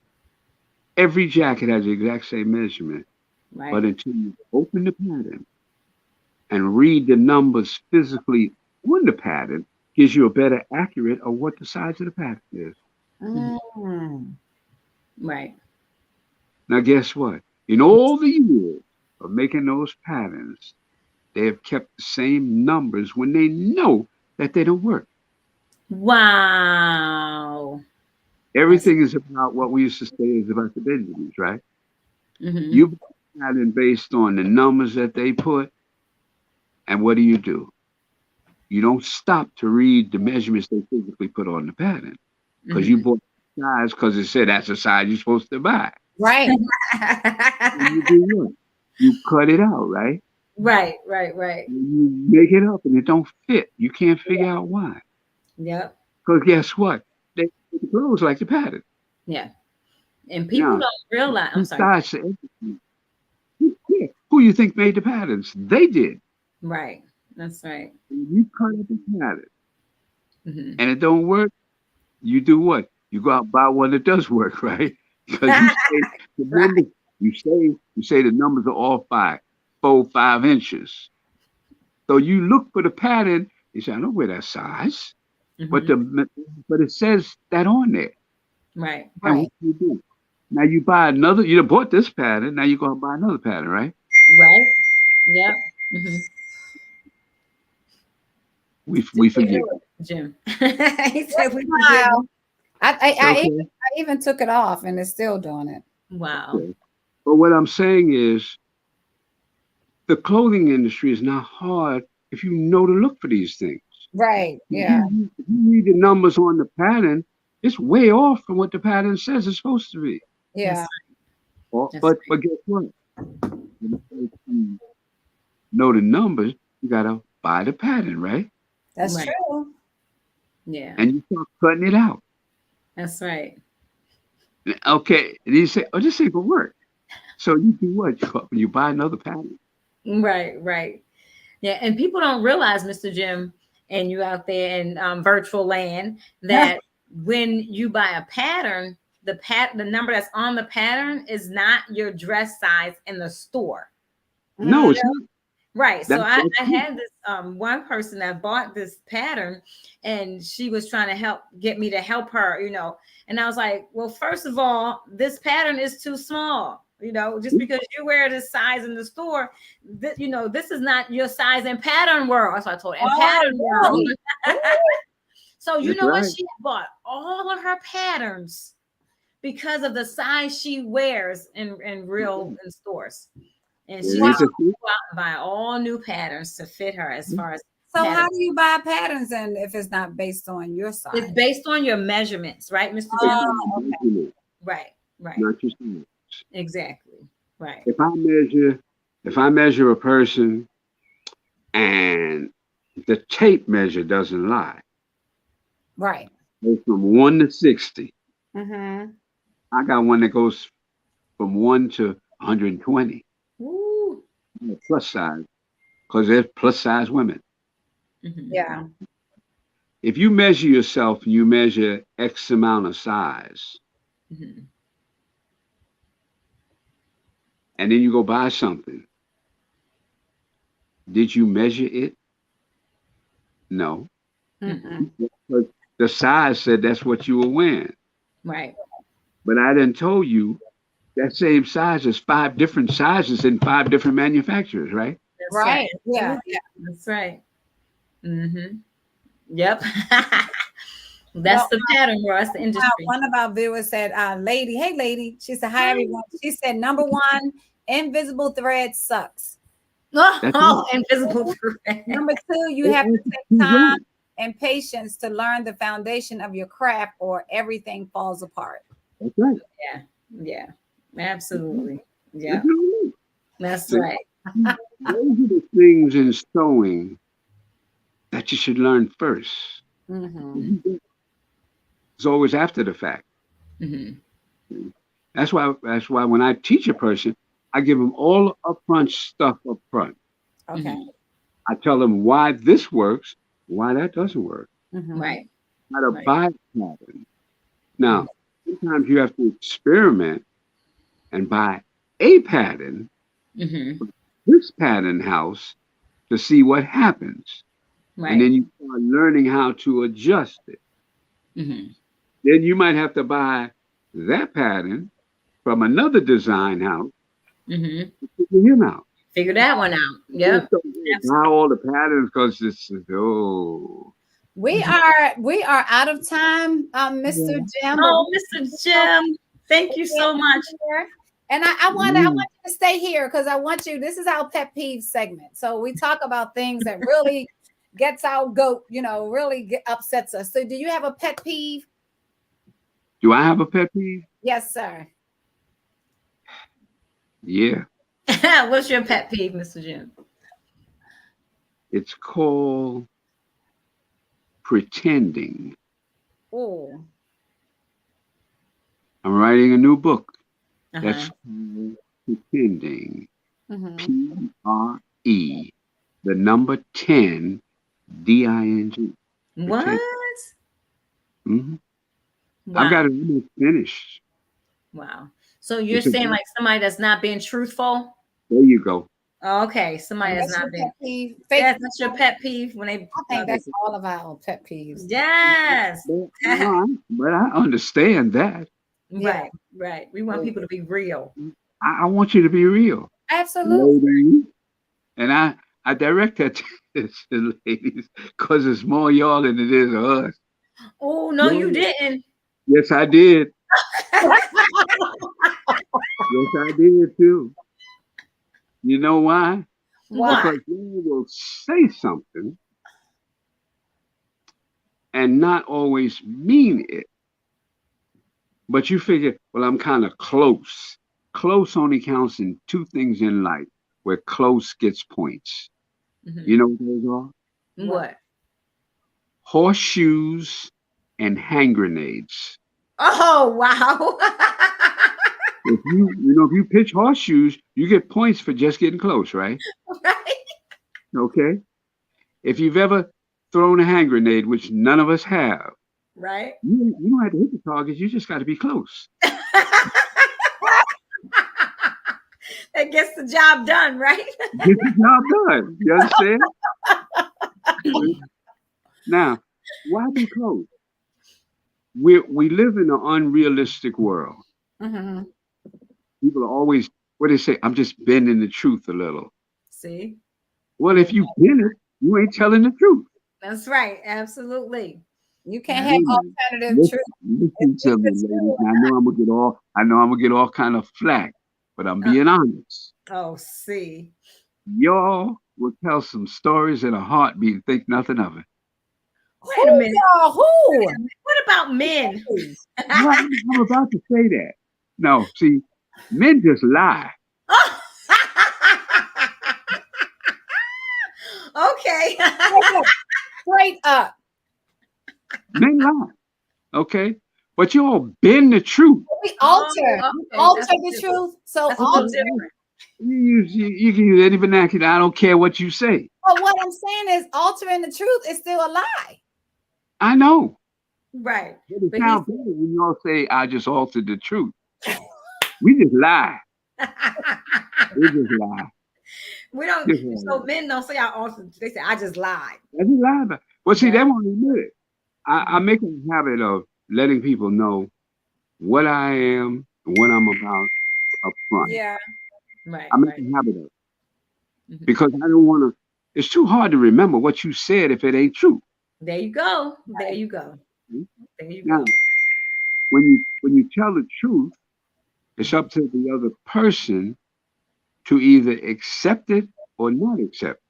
Speaker 3: Every jacket has the exact same measurement,
Speaker 2: Right.
Speaker 3: but until you open the pattern and read the numbers physically on the pattern, gives you a better accurate of what the size of the pattern is.
Speaker 4: Mm.
Speaker 2: Right.
Speaker 3: Now, guess what? In all the years of making those patterns, they have kept the same numbers when they know that they don't work.
Speaker 2: Wow.
Speaker 3: Everything is about what we used to say is about the Benjamins, right?
Speaker 2: Mm-hmm.
Speaker 3: You buy a pattern based on the numbers that they put, and what do? You don't stop to read the measurements they physically put on the pattern because you bought the size because it said that's the size you're supposed to buy.
Speaker 4: Right.
Speaker 3: And you do what? You cut it out, right?
Speaker 2: Right.
Speaker 3: You make it up and it don't fit. You can't figure out why.
Speaker 2: Yep.
Speaker 3: Because guess what? They make the clothes like the pattern.
Speaker 2: Yeah. And people
Speaker 3: Now,
Speaker 2: don't realize. I'm sorry.
Speaker 3: besides the everything, who you think made the patterns? They did.
Speaker 2: Right. That's right.
Speaker 3: And you cut up the pattern
Speaker 2: Mm-hmm.
Speaker 3: and it don't work, you do what? You go out and buy one that does work, right? Because you say the numbers, you say the numbers are off by 4-5 inches. So you look for the pattern. You say, I don't wear that size, but it says that on there.
Speaker 2: Right.
Speaker 3: And what do you do? Now you buy another. You bought this pattern. Now you're gonna buy another pattern, right?
Speaker 2: Right. Yep. Mm-hmm.
Speaker 3: We forget.
Speaker 2: Jim. He said we forget.
Speaker 4: Wow. I
Speaker 3: Okay.
Speaker 4: even took it off and it's still doing it.
Speaker 2: Wow.
Speaker 3: Okay. But what I'm saying is, the clothing industry is not hard if you know to look for these things.
Speaker 4: Right. Yeah.
Speaker 3: If you read the numbers on the pattern, it's way off from what the pattern says it's supposed to be.
Speaker 4: Yeah.
Speaker 3: But guess what? If you know the numbers, you gotta buy the pattern, right?
Speaker 4: That's
Speaker 2: Right.
Speaker 4: true.
Speaker 2: Yeah.
Speaker 3: And you start cutting it out.
Speaker 2: That's right.
Speaker 3: Okay. And you say, oh, this ain't gonna work. So you do what? You buy another pattern.
Speaker 2: Right. Yeah. And people don't realize, Mr. Jim, and you out there in virtual land, that when you buy a pattern, the number that's on the pattern is not your dress size in the store.
Speaker 3: No, it's not.
Speaker 2: Right. So
Speaker 3: That's
Speaker 2: I had this one person that bought this pattern and she was trying to get me to help her, and I was like, well, first of all, this pattern is too small, just because you wear this size in the store, this is not your size in pattern world. That's what I told her. In pattern world. So you
Speaker 3: That's
Speaker 2: know what?
Speaker 3: right.
Speaker 2: She bought all of her patterns because of the size she wears in stores. And she's going to go out and buy all new patterns to fit her as far as
Speaker 4: So how do you buy patterns and if it's not based on your size?
Speaker 2: It's based on your measurements, right, Mr. Jim?
Speaker 4: Okay.
Speaker 2: Right.
Speaker 3: Not your size.
Speaker 2: Exactly. Right.
Speaker 3: If I measure a person and the tape measure doesn't lie,
Speaker 4: Right.
Speaker 3: goes from 1 to 60.
Speaker 4: Mm-hmm.
Speaker 3: I got one that goes from 1 to 120.
Speaker 2: Woo.
Speaker 3: Plus size, because there's plus size women.
Speaker 4: Yeah.
Speaker 3: If you measure yourself, you measure X amount of size, and then you go buy something. Did you measure it? No. Because the size said that's what you were wearing.
Speaker 2: Right.
Speaker 3: But I didn't told you that same size is 5 different sizes in 5 different manufacturers, right?
Speaker 2: That's
Speaker 4: right. Yeah. Yeah.
Speaker 2: That's right. Yep. That's the pattern, Ross, the industry.
Speaker 4: One of our viewers said, lady, hey lady. She said, hi everyone. She said, number 1, invisible thread sucks.
Speaker 2: Oh, invisible thread.
Speaker 4: Number 2, you have to take time and patience to learn the foundation of your craft or everything falls apart.
Speaker 3: That's right.
Speaker 2: Yeah. Absolutely. Yeah. That's right.
Speaker 3: Those are the things in sewing that you should learn first. It's always after the fact. That's why when I teach a person, I give them all upfront stuff up front.
Speaker 4: Okay.
Speaker 3: I tell them why this works, why that doesn't work.
Speaker 2: Right.
Speaker 3: How to buy a pattern. Now, sometimes you have to experiment and buy a pattern, this pattern house, to see what happens.
Speaker 2: Right.
Speaker 3: And then you start learning how to adjust it. Then you might have to buy that pattern from another design house to figure him out.
Speaker 2: Figure that one out. Yep.
Speaker 3: Buy all the patterns because it's
Speaker 4: We are out of time, Mr. Jim.
Speaker 2: Oh, Mr. Jim, thank you so much.
Speaker 4: And I want you to stay here because I want you. This is our pet peeve segment. So we talk about things that really gets our goat, really upsets us. So do you have a pet peeve?
Speaker 3: Do I have a pet peeve?
Speaker 4: Yes, sir.
Speaker 3: Yeah.
Speaker 2: What's your pet peeve, Mr. Jim?
Speaker 3: It's called pretending.
Speaker 4: Oh.
Speaker 3: I'm writing a new book. That's called pretending. P-R-E, the number 10, D-I-N-G.
Speaker 2: What?
Speaker 3: Wow.
Speaker 2: Wow.
Speaker 3: I've got it almost finished.
Speaker 2: Wow. So you're saying like somebody that's not being truthful?
Speaker 3: There you go.
Speaker 2: Okay, somebody that's not being. Yes, that's your pet peeve when they.
Speaker 4: I think that's all of our pet peeves.
Speaker 2: Yes.
Speaker 3: But I understand that.
Speaker 2: Right. We want people to be real.
Speaker 3: I want you to be real.
Speaker 4: Absolutely.
Speaker 3: And I direct that to the ladies because it's more y'all than it is us.
Speaker 2: Oh, no, you didn't.
Speaker 3: Yes, I did. Yes, I did too. You know why?
Speaker 2: Why?
Speaker 3: Because you will say something and not always mean it. But you figure, well, I'm kind of close. Close only counts in 2 things in life where close gets points. You know what those are?
Speaker 2: What?
Speaker 3: Horseshoes and hand grenades.
Speaker 2: Oh, wow.
Speaker 3: If you pitch horseshoes, you get points for just getting close, right?
Speaker 2: Right.
Speaker 3: Okay. If you've ever thrown a hand grenade, which none of us have,
Speaker 2: right?
Speaker 3: You don't have to hit the target. You just got to be close.
Speaker 2: That gets the job done, right?
Speaker 3: Get the job done. You understand? Now, why be close? We live in an unrealistic world. People are always, what they say, I'm just bending the truth a little.
Speaker 2: See?
Speaker 3: Well, if you bend it, you ain't telling the truth.
Speaker 2: That's right. Absolutely.
Speaker 4: You can't have alternative truth.
Speaker 3: Listen to me, ladies. I know I'm gonna get all kind of flack, but I'm being honest.
Speaker 2: Oh, see.
Speaker 3: Y'all will tell some stories in a heartbeat and think nothing of it.
Speaker 2: Wait a minute.
Speaker 4: Y'all, who?
Speaker 2: What about men?
Speaker 3: Well, I'm about to say that. No, see, men just lie.
Speaker 2: Okay.
Speaker 4: Straight up.
Speaker 3: Men lie. Okay? But you all bend the truth.
Speaker 4: We alter.
Speaker 2: okay.
Speaker 4: Alter
Speaker 2: That's
Speaker 4: the
Speaker 2: different.
Speaker 4: truth. So
Speaker 2: That's a little
Speaker 4: alter.
Speaker 2: different.
Speaker 3: You can use any vernacular. I don't care what you say.
Speaker 4: But what I'm saying is altering the truth is still a lie.
Speaker 3: I know.
Speaker 2: Right.
Speaker 3: But it
Speaker 2: But
Speaker 3: sounds better when y'all say, I just altered the truth. We just lie. We just lie.
Speaker 2: We don't.
Speaker 3: Just lie.
Speaker 2: So men don't say I altered. They say I just lied.
Speaker 3: I just lie about it. Well, see,
Speaker 2: Right.
Speaker 3: they won't admit it. I make a habit of letting people know what I am and what I'm about up front.
Speaker 4: Yeah.
Speaker 2: Right.
Speaker 3: I make
Speaker 2: Right.
Speaker 3: a habit of it.
Speaker 2: Mhm.
Speaker 3: Because I don't want to, it's too hard to remember what you said if it ain't true.
Speaker 2: There you go. There you go. There you
Speaker 3: Now,
Speaker 2: go.
Speaker 3: when you tell the truth, it's up to the other person to either accept it or not accept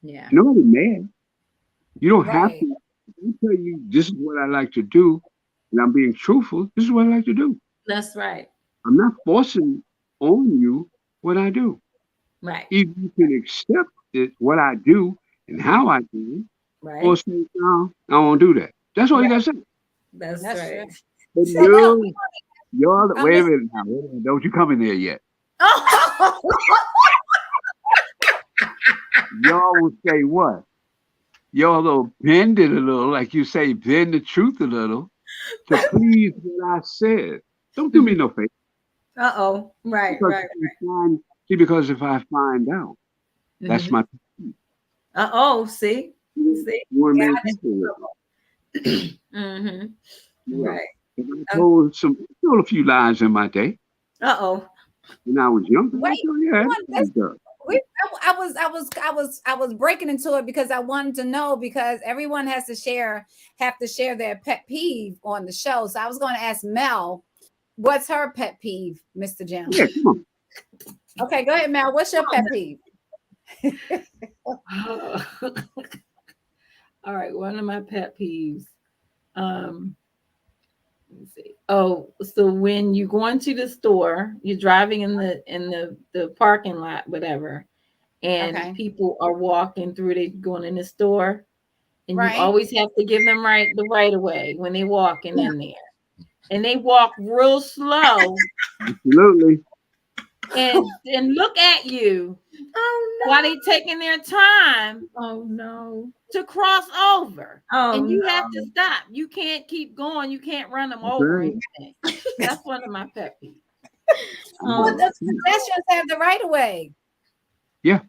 Speaker 3: it.
Speaker 2: Yeah.
Speaker 3: Nobody mad. You don't have
Speaker 4: Right.
Speaker 3: to. If I tell you this is what I like to do, and I'm being truthful, this is what I like to do.
Speaker 2: That's right.
Speaker 3: I'm not forcing on you what I do.
Speaker 2: Right.
Speaker 3: Either you can accept it, what I do and how I do it,
Speaker 2: Right.
Speaker 3: or say, no, I won't do that. That's all you gotta say.
Speaker 2: That's
Speaker 4: That's
Speaker 2: right.
Speaker 4: true.
Speaker 3: But
Speaker 4: So now we
Speaker 3: y'all,
Speaker 4: I'm
Speaker 3: wait a
Speaker 4: just-
Speaker 3: minute now. Wait a minute. Don't you come in there yet.
Speaker 2: Oh.
Speaker 3: Y'all will say what? Y'all will bend it a little, like you say, bend the truth a little to please what I said. Don't do me no favor.
Speaker 2: Uh-oh. Right.
Speaker 3: Because
Speaker 2: Right.
Speaker 3: because if I find out, that's my
Speaker 2: Uh-oh. See?
Speaker 3: you
Speaker 2: See?
Speaker 3: want to
Speaker 4: Yeah,
Speaker 3: make people with.
Speaker 2: Mm-hmm.
Speaker 3: Yeah.
Speaker 2: Right.
Speaker 3: And I told a few lies in my day
Speaker 2: Uh-oh.
Speaker 3: when I was younger.
Speaker 4: Wait,
Speaker 3: Yeah,
Speaker 4: one,
Speaker 3: that's good.
Speaker 4: I was breaking into it because I wanted to know, because everyone have to share their pet peeve on the show. So I was going to ask Mel, what's her pet peeve, Mr. Jim?
Speaker 3: Yeah, come on.
Speaker 4: Okay, go ahead, Mel. What's your pet peeve?
Speaker 5: All right, one of my pet peeves. Let me see. Oh, so when you go into the store, you're driving in the parking lot, whatever, and
Speaker 4: Okay.
Speaker 5: people are walking through, they going in the store, and
Speaker 4: Right.
Speaker 5: you always have to give them the right of way when they walking in there, and they walk real slow
Speaker 3: Absolutely.
Speaker 5: and look at you
Speaker 2: Oh no.
Speaker 5: while they taking their time
Speaker 2: Oh no.
Speaker 5: to cross over.
Speaker 2: Oh
Speaker 5: And you
Speaker 2: no.
Speaker 5: have to stop. You can't keep going. You can't run them
Speaker 3: That's
Speaker 5: over.
Speaker 3: right.
Speaker 5: Anything. That's one of my pet peeves.
Speaker 4: Well, the pedestrians have the right of way.
Speaker 3: Yeah.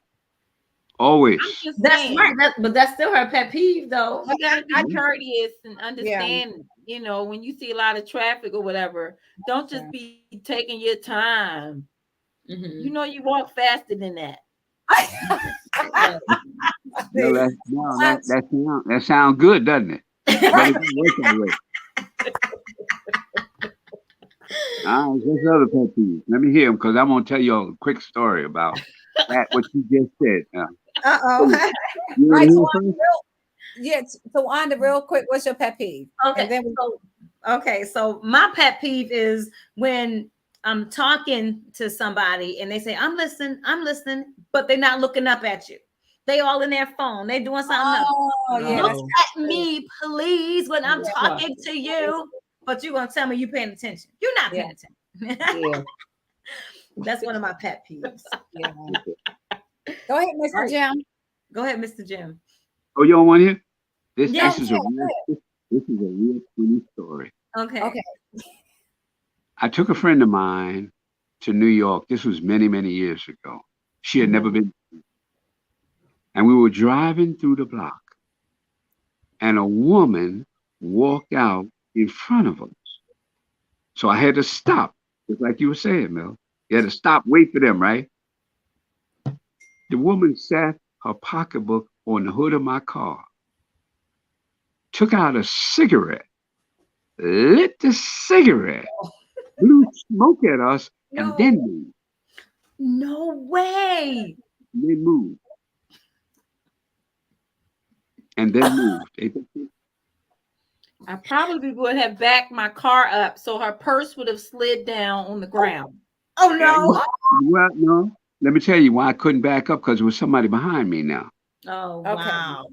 Speaker 3: Always.
Speaker 5: I'm just
Speaker 2: That's
Speaker 5: saying,
Speaker 2: right. But that's still her pet peeve, though.
Speaker 5: you gotta be
Speaker 3: Mhm.
Speaker 5: courteous and understand, when you see a lot of traffic or whatever, don't just be taking your time.
Speaker 2: Mm-hmm.
Speaker 5: You walk faster than that.
Speaker 3: No, that sounds good, doesn't it? But it doesn't work that way. All right, what's the other pet peeve? Let me hear them, because I'm gonna tell you a quick story about that. What you just said.
Speaker 2: Uh-oh.
Speaker 3: You
Speaker 4: Right.
Speaker 3: wanna
Speaker 4: So
Speaker 3: hear
Speaker 4: on the real quick, what's your pet peeve?
Speaker 2: Okay.
Speaker 4: And then
Speaker 2: So my pet peeve is when I'm talking to somebody and they say, I'm listening, but they're not looking up at you. They all in their phone. They doing something else.
Speaker 4: Oh, yeah.
Speaker 2: Look at me, please, when I'm
Speaker 5: Yeah.
Speaker 2: talking to you. But you're going to tell me you're paying attention. You're not paying attention.
Speaker 5: Yeah.
Speaker 2: That's one of my pet peeves.
Speaker 4: Yeah. Go ahead, Mr.
Speaker 2: Right.
Speaker 4: Jim.
Speaker 2: Go ahead, Mr. Jim.
Speaker 3: Oh, you don't want to hear? This is
Speaker 4: Yeah,
Speaker 3: a real funny story.
Speaker 2: Okay.
Speaker 4: Okay.
Speaker 3: I took a friend of mine to New York. This was many, many years ago. She had never been. And we were driving through the block, and a woman walked out in front of us. So I had to stop, just like you were saying, Mel. You had to stop, wait for them, right? The woman sat her pocketbook on the hood of my car, took out a cigarette, lit the cigarette, blew smoke at us, and then moved.
Speaker 2: No way.
Speaker 3: And then moved. and then moved. Ain't that true?
Speaker 5: I probably would have backed my car up so her purse would have slid down on the ground.
Speaker 2: Oh no.
Speaker 3: Well, no. Let me tell you why I couldn't back up, because there was somebody behind me now.
Speaker 2: Oh
Speaker 4: Okay.
Speaker 2: wow.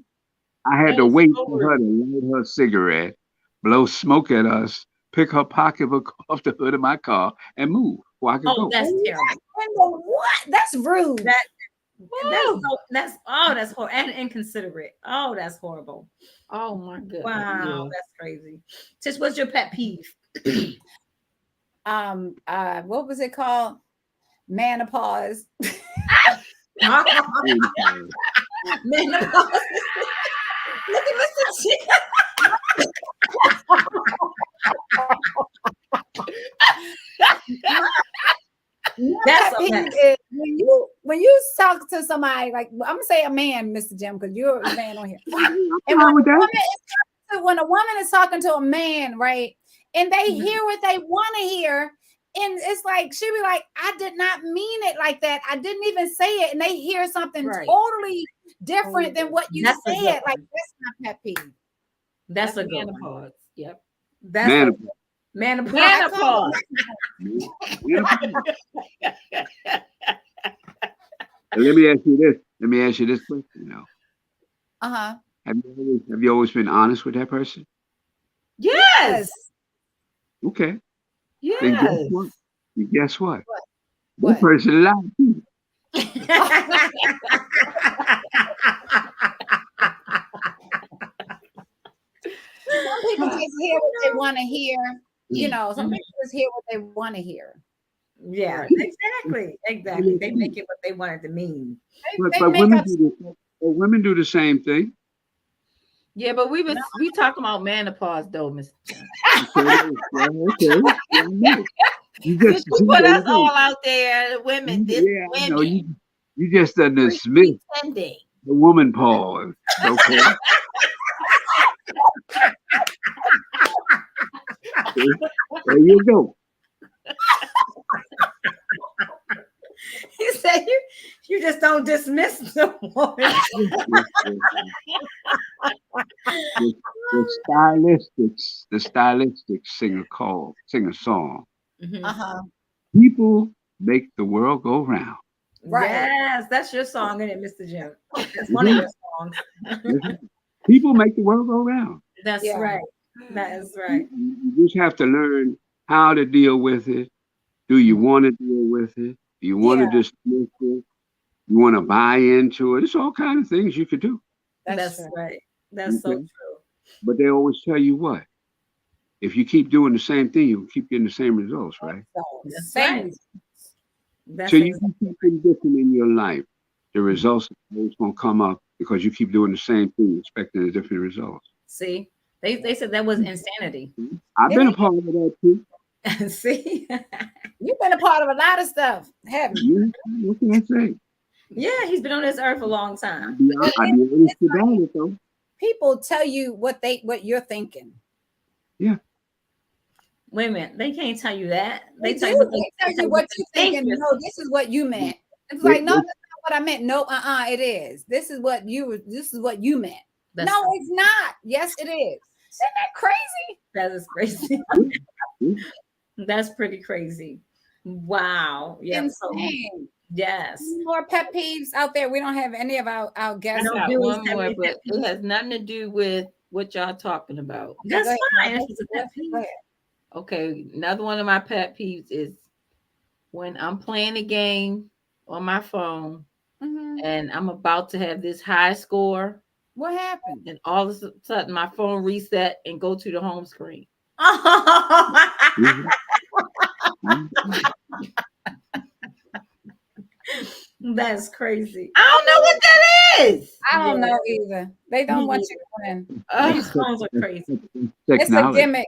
Speaker 3: I had
Speaker 5: That
Speaker 3: to
Speaker 5: is
Speaker 3: wait
Speaker 5: so
Speaker 3: for her to light her cigarette, blow smoke at us, pick her pocketbook off the hood of my car, and move before I could
Speaker 2: Oh,
Speaker 3: go.
Speaker 2: that's terrible.
Speaker 4: What? That's rude.
Speaker 2: That's horrible and inconsiderate. Oh, that's horrible.
Speaker 5: Oh my goodness.
Speaker 2: Wow,
Speaker 5: Yeah.
Speaker 2: that's crazy. Tish, what's your pet peeve?
Speaker 4: What was it called? Menopause.
Speaker 2: Menopause. Look at Mr. Chick. That's a mess.
Speaker 4: When you talk to somebody, like I'm gonna say a man, Mr. Jim, because you're a man on here. And when a woman is talking to a man, right, and they hear what they want to hear, and it's like she be like, I did not mean it like that. I didn't even say it, and they hear something totally different than what you said. Like that's my pet peeve.
Speaker 2: That's a good
Speaker 5: menopause.
Speaker 2: one.
Speaker 5: Yep.
Speaker 2: That's menopause.
Speaker 3: Let me ask you this. Let me ask you this question now.
Speaker 4: Uh-huh.
Speaker 3: Have you always been honest with that person?
Speaker 5: Yes.
Speaker 3: Okay.
Speaker 5: Yes.
Speaker 3: Then guess what?
Speaker 4: What?
Speaker 3: That person lied to you.
Speaker 4: Some people just hear what they want to hear. You know, some people just hear what they want to hear.
Speaker 2: Yeah, exactly. They make it what they want it to mean.
Speaker 3: But women do the same thing.
Speaker 5: Yeah, but we talking about menopause though, Mr.
Speaker 3: Okay. You just
Speaker 5: put us all out there, women.
Speaker 3: I know you just done dismiss the woman pause. Okay. There you go.
Speaker 2: He said you just don't dismiss the woman.
Speaker 3: The stylistics sing a song.
Speaker 2: Mm-hmm.
Speaker 4: Uh-huh.
Speaker 3: People make the world go round.
Speaker 2: Right. Yes, that's your song, isn't it, Mr. Jim? That's one of your songs.
Speaker 3: People make the world go round.
Speaker 2: That's right. That is right.
Speaker 3: You just have to learn how to deal with it. Do you want to deal with it? Do you want to dismiss it? You want to buy into it? It's all kinds of things you could do.
Speaker 2: That's right. That's so true.
Speaker 3: But they always tell you what? If you keep doing the same thing, you keep getting the same results, right?
Speaker 2: That's right.
Speaker 3: So you do something different in your life. The results are always going to come up because you keep doing the same thing, expecting a different result.
Speaker 2: See, they said that was insanity.
Speaker 3: I've been a part of that too.
Speaker 2: See,
Speaker 4: you've been a part of a lot of stuff, haven't you?
Speaker 3: What can I say?
Speaker 2: Yeah, he's been on this earth a long time.
Speaker 3: I'll be honest about it though.
Speaker 4: People tell you what you're thinking.
Speaker 3: Yeah.
Speaker 2: Wait a minute, they can't tell you that.
Speaker 4: They tell you what you're thinking. No, this is what you meant. It's like, no, that's not what I meant. No, it is. This is what you meant. No, it's not. Yes, it is. Isn't that crazy?
Speaker 2: That is crazy. That's pretty crazy. Wow. Yeah.
Speaker 4: Insane.
Speaker 2: Yes.
Speaker 4: More pet peeves out there. We don't have any of our guests.
Speaker 5: I got one more, but it has nothing to do with what y'all talking about.
Speaker 2: That's fine. It's a pet peeve.
Speaker 5: Okay, another one of my pet peeves is when I'm playing a game on my phone and I'm about to have this high score.
Speaker 4: What happened?
Speaker 5: And all of a sudden my phone reset and go to the home screen.
Speaker 2: That's crazy.
Speaker 5: I don't know what that is.
Speaker 4: I don't know either. They don't want you to win.
Speaker 2: These phones are crazy.
Speaker 4: It's a gimmick.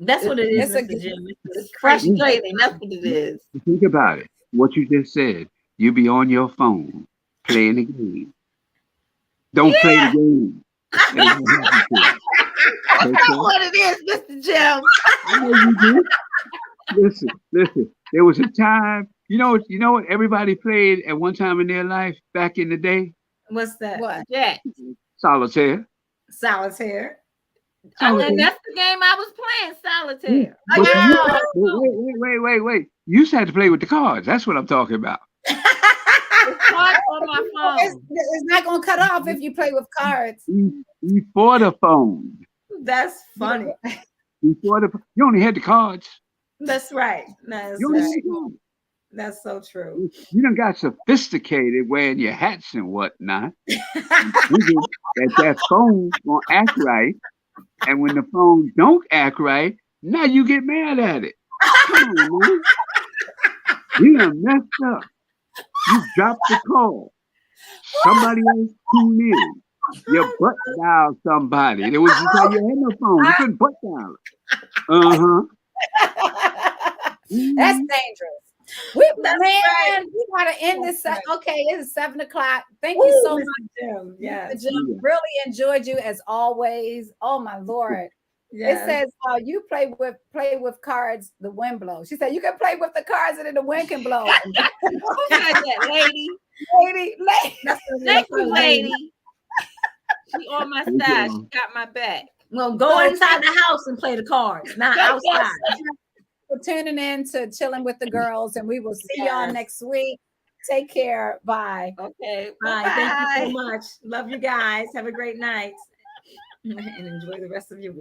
Speaker 2: That's what it is.
Speaker 5: It's frustrating. That's what it is.
Speaker 3: Think about it. What you just said. You be on your phone playing a game. Don't play the game.
Speaker 5: That's not what it is, Mr. Jim.
Speaker 3: I know you do. Listen. There was a time, you know what everybody played at one time in their life back in the day?
Speaker 2: What's that?
Speaker 4: What?
Speaker 5: Yeah.
Speaker 3: Solitaire.
Speaker 2: Solitaire.
Speaker 5: And that's the game I was playing, solitaire.
Speaker 3: But wait. You used to have to play with the cards. That's what I'm talking about.
Speaker 5: Cards on my phone.
Speaker 4: It's not gonna cut off if you play with cards.
Speaker 3: Before the phone.
Speaker 2: That's funny.
Speaker 3: You only had the cards.
Speaker 2: That's right. That's so true.
Speaker 3: You done got sophisticated wearing your hats and whatnot. that phone gonna act right. And when the phone don't act right, now you get mad at it. Come on, man. You done messed up. You dropped the call. Somebody else tuned in. You butt dialed somebody. It was just like you had no phone. You couldn't butt dial it.
Speaker 4: That's dangerous. We gotta end this. Okay, it's 7:00. Thank you so much,
Speaker 2: Jim. Yes.
Speaker 4: Jim. Really enjoyed you as always. Oh my Lord. Yes. It says you play with cards, the wind blows. She said you can play with the cards and then the wind can blow.
Speaker 5: Who said that, lady?
Speaker 4: Lady.
Speaker 5: Thank you, lady. She on my side. She got my back.
Speaker 2: Well, go inside the house and play the cards, not outside.
Speaker 4: For tuning in to Chilling with the Girls, and we will see y'all next week. Take care. Bye.
Speaker 5: Okay.
Speaker 2: Bye. Thank you so much. Love you guys. Have a great night. And enjoy the rest of your week.